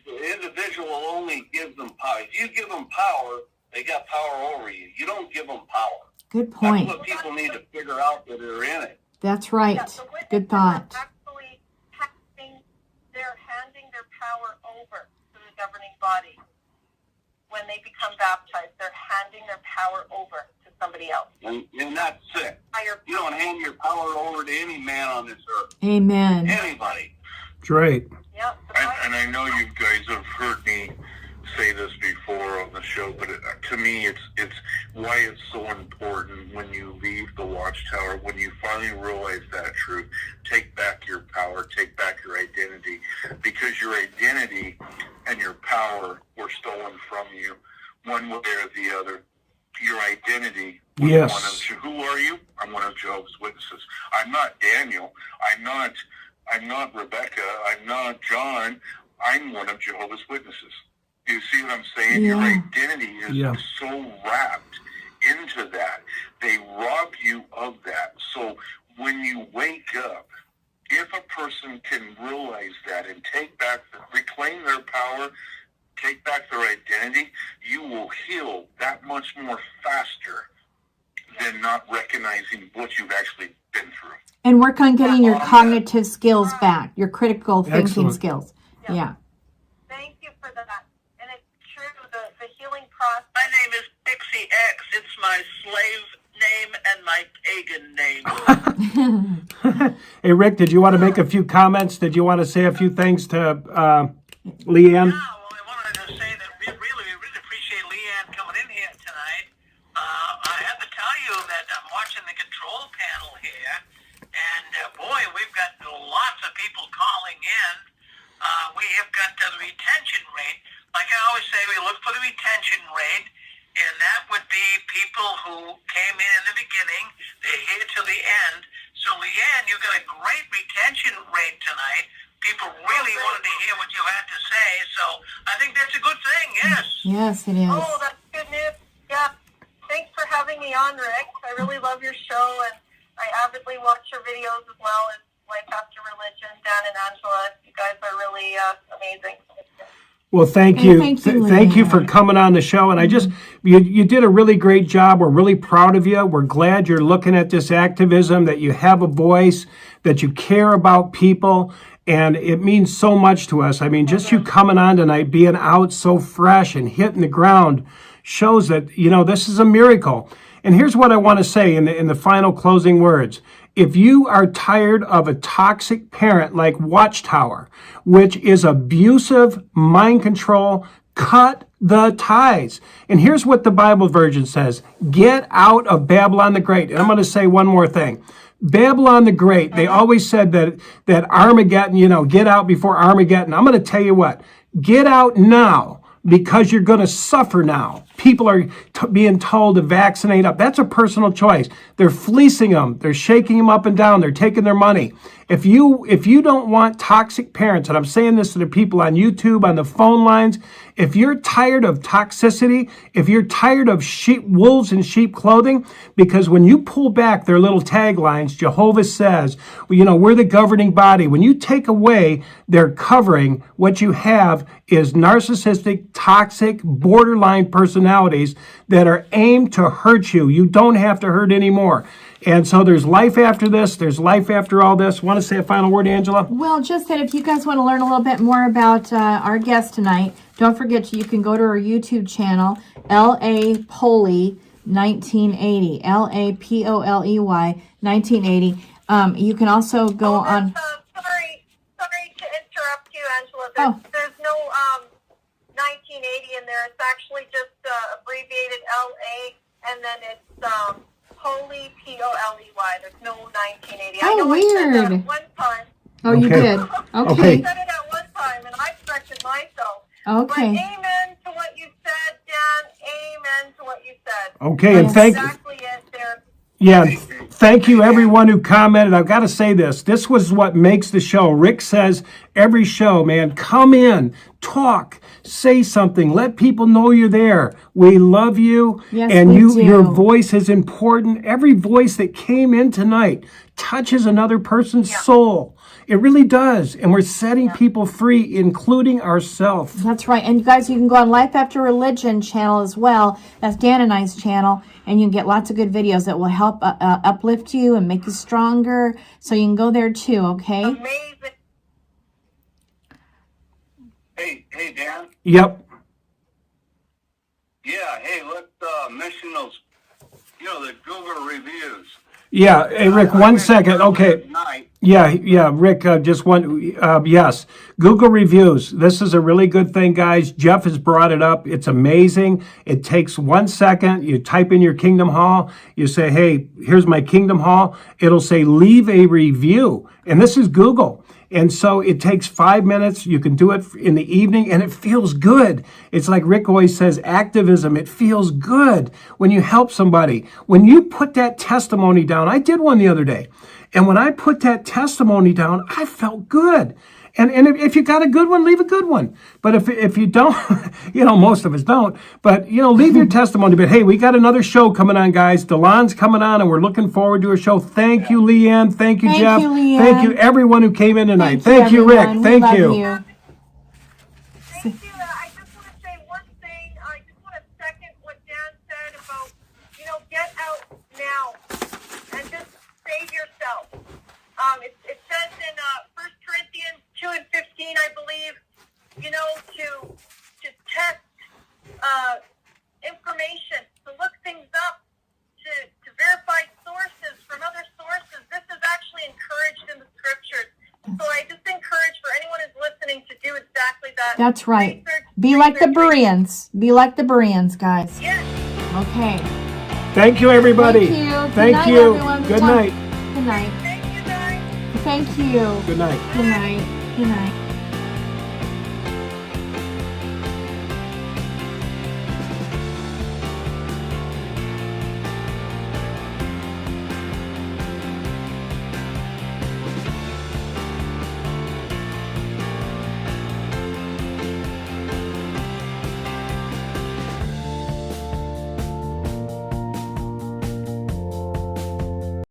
The individual will only give them power. If you give them power, they got power over you. You don't give them power. Good point. That's what people need to figure out that are in it. That's right. yeah, the witnesses Good thought. are actually they're handing their power over to the governing body. When they become baptized, they're handing their power over to somebody else. And that's it. You don't hand your power over to any man on this earth. Amen. Anybody. That's right. Yep. And I know you guys have heard me say this before. show, but to me, it's why it's so important when you leave the Watchtower, when you finally realize that truth, take back your power, take back your identity, because your identity and your power were stolen from you, one way or the other. Your identity was Yes. one of, who are you? I'm one of Jehovah's Witnesses. I'm not Daniel. I'm not Rebecca. I'm not John. I'm one of Jehovah's Witnesses. You see what I'm saying? Yeah. Your identity is Yeah. so wrapped into that. They rob you of that. So when you wake up, if a person can realize that and reclaim their power, take back their identity, you will heal that much more faster than not recognizing what you've actually been through. And work on getting your cognitive skills back, your critical thinking Excellent. skills. Yeah. Thank you for that. And it's true, the healing process. My name is Pixie X. It's my slave name and my pagan name. Hey, Rick, did you want to make a few comments? Did you want to say a few things to Leanne? Yeah, well, I wanted to say that we really appreciate Leanne coming in here tonight. I have to tell you that I'm watching the control panel here, and boy, we've got lots of people calling in. We have got the retention rate. Like I always say, we look for the retention rate, and that would be people who came in the beginning, they're here till the end. So, Leanne, you got a great retention rate tonight. People really wanted to hear what you had to say, so I think that's a good thing, yes. Yes, it is. Oh, that's good news. Yeah. Thanks for having me on, Rick. I really love your show, and I avidly watch your videos as well as Life After Religion. Dan and Angela, you guys are really amazing. Well, thank Hey, you. thank you, Thank you for Leanne. coming on the show. And I just, you did a really great job. We're really proud of you. We're glad you're looking at this activism, that you have a voice, that you care about people. And it means so much to us. I mean, just you coming on tonight, being out so fresh and hitting the ground shows that, this is a miracle. And here's what I want to say in the final closing words. If you are tired of a toxic parent like Watchtower, which is abusive, mind control, cut the ties. And here's what the Bible version says. Get out of Babylon the Great. And I'm going to say one more thing. Babylon the Great, they always said that Armageddon, get out before Armageddon. I'm going to tell you what, get out now, because you're going to suffer now. People are being told to vaccinate up. That's a personal choice. They're fleecing them. They're shaking them up and down. They're taking their money. If you don't want toxic parents, and I'm saying this to the people on YouTube, on the phone lines, if you're tired of toxicity, if you're tired of wolves in sheep clothing, because when you pull back their little taglines, Jehovah says, we're the governing body. When you take away their covering, what you have is narcissistic, toxic, borderline personalities that are aimed to hurt you. You don't have to hurt anymore. And so there's life after this. There's life after all this. Want to say a final word, Angela? Well, just that if you guys want to learn a little bit more about our guest tonight, don't forget you can go to our YouTube channel, L.A. Poley 1980, L-A-P-O-L-E-Y 1980. You can also go on... Sorry to interrupt you, Angela. There's no 1980 in there. It's actually just abbreviated L.A. and then it's Poley, P-O-L-E-Y. There's no 1980. I know weird. I said that at one time. Oh, you Okay. did? I Okay. said it at one time, and I corrected myself. Okay. But amen to what you said, Dan. Amen to what you said. Okay, and Yes. thank Exactly it there. Yeah, thank you everyone who commented. I've got to say this. This was what makes the show. Rick says every show, man, come in, talk, say something, let people know you're there. We love you, Yes, and we do. your voice is important. Every voice that came in tonight touches another person's soul. It really does. And we're setting people free, including ourselves. That's right. And you guys, you can go on Life After Religion channel as well. That's Dan and I's channel. And you can get lots of good videos that will help uplift you and make you stronger. So you can go there too, okay? Amazing. Hey, Dan. Yep. Yeah, hey, let's mention those, the Google reviews. Yeah. Hey, Rick, I one went second. through Okay. Tonight. Yeah, Rick, just one, yes. Google reviews. This is a really good thing, guys. Jeff has brought it up. It's amazing. It takes 1 second. You type in your Kingdom Hall. You say, hey, here's my Kingdom Hall. It'll say, leave a review. And this is Google. And so it takes 5 minutes. You can do it in the evening, and it feels good. It's like Rick always says, activism. It feels good when you help somebody. When you put that testimony down, I did one the other day. And when I put that testimony down, I felt good. And if you got a good one, leave a good one. But if you don't, most of us don't. But, leave your testimony. But, hey, we got another show coming on, guys. DeLon's coming on, and we're looking forward to a show. Thank you, Leanne. Thank you, Jeff. Leanne. Thank you, everyone who came in tonight. Thank you, Rick. everyone. Thank We you. love you. Thank you. I just want to say one thing. I just want to second what Dan said about, get out now and just save yourself. It says in 1 Corinthians 2 and 15, I believe, to test information, to look things up, to verify sources from other sources. This is actually encouraged in the scriptures. So I just encourage for anyone who's listening to do exactly that. That's right. Research, Be like the research. Bereans. Be like the Bereans, guys. Yes. Okay. Thank you, everybody. Thank you. Thank Good night, you. everyone. Good night. Good night. Thank you, guys. Thank you. Good night. Good night. Good night.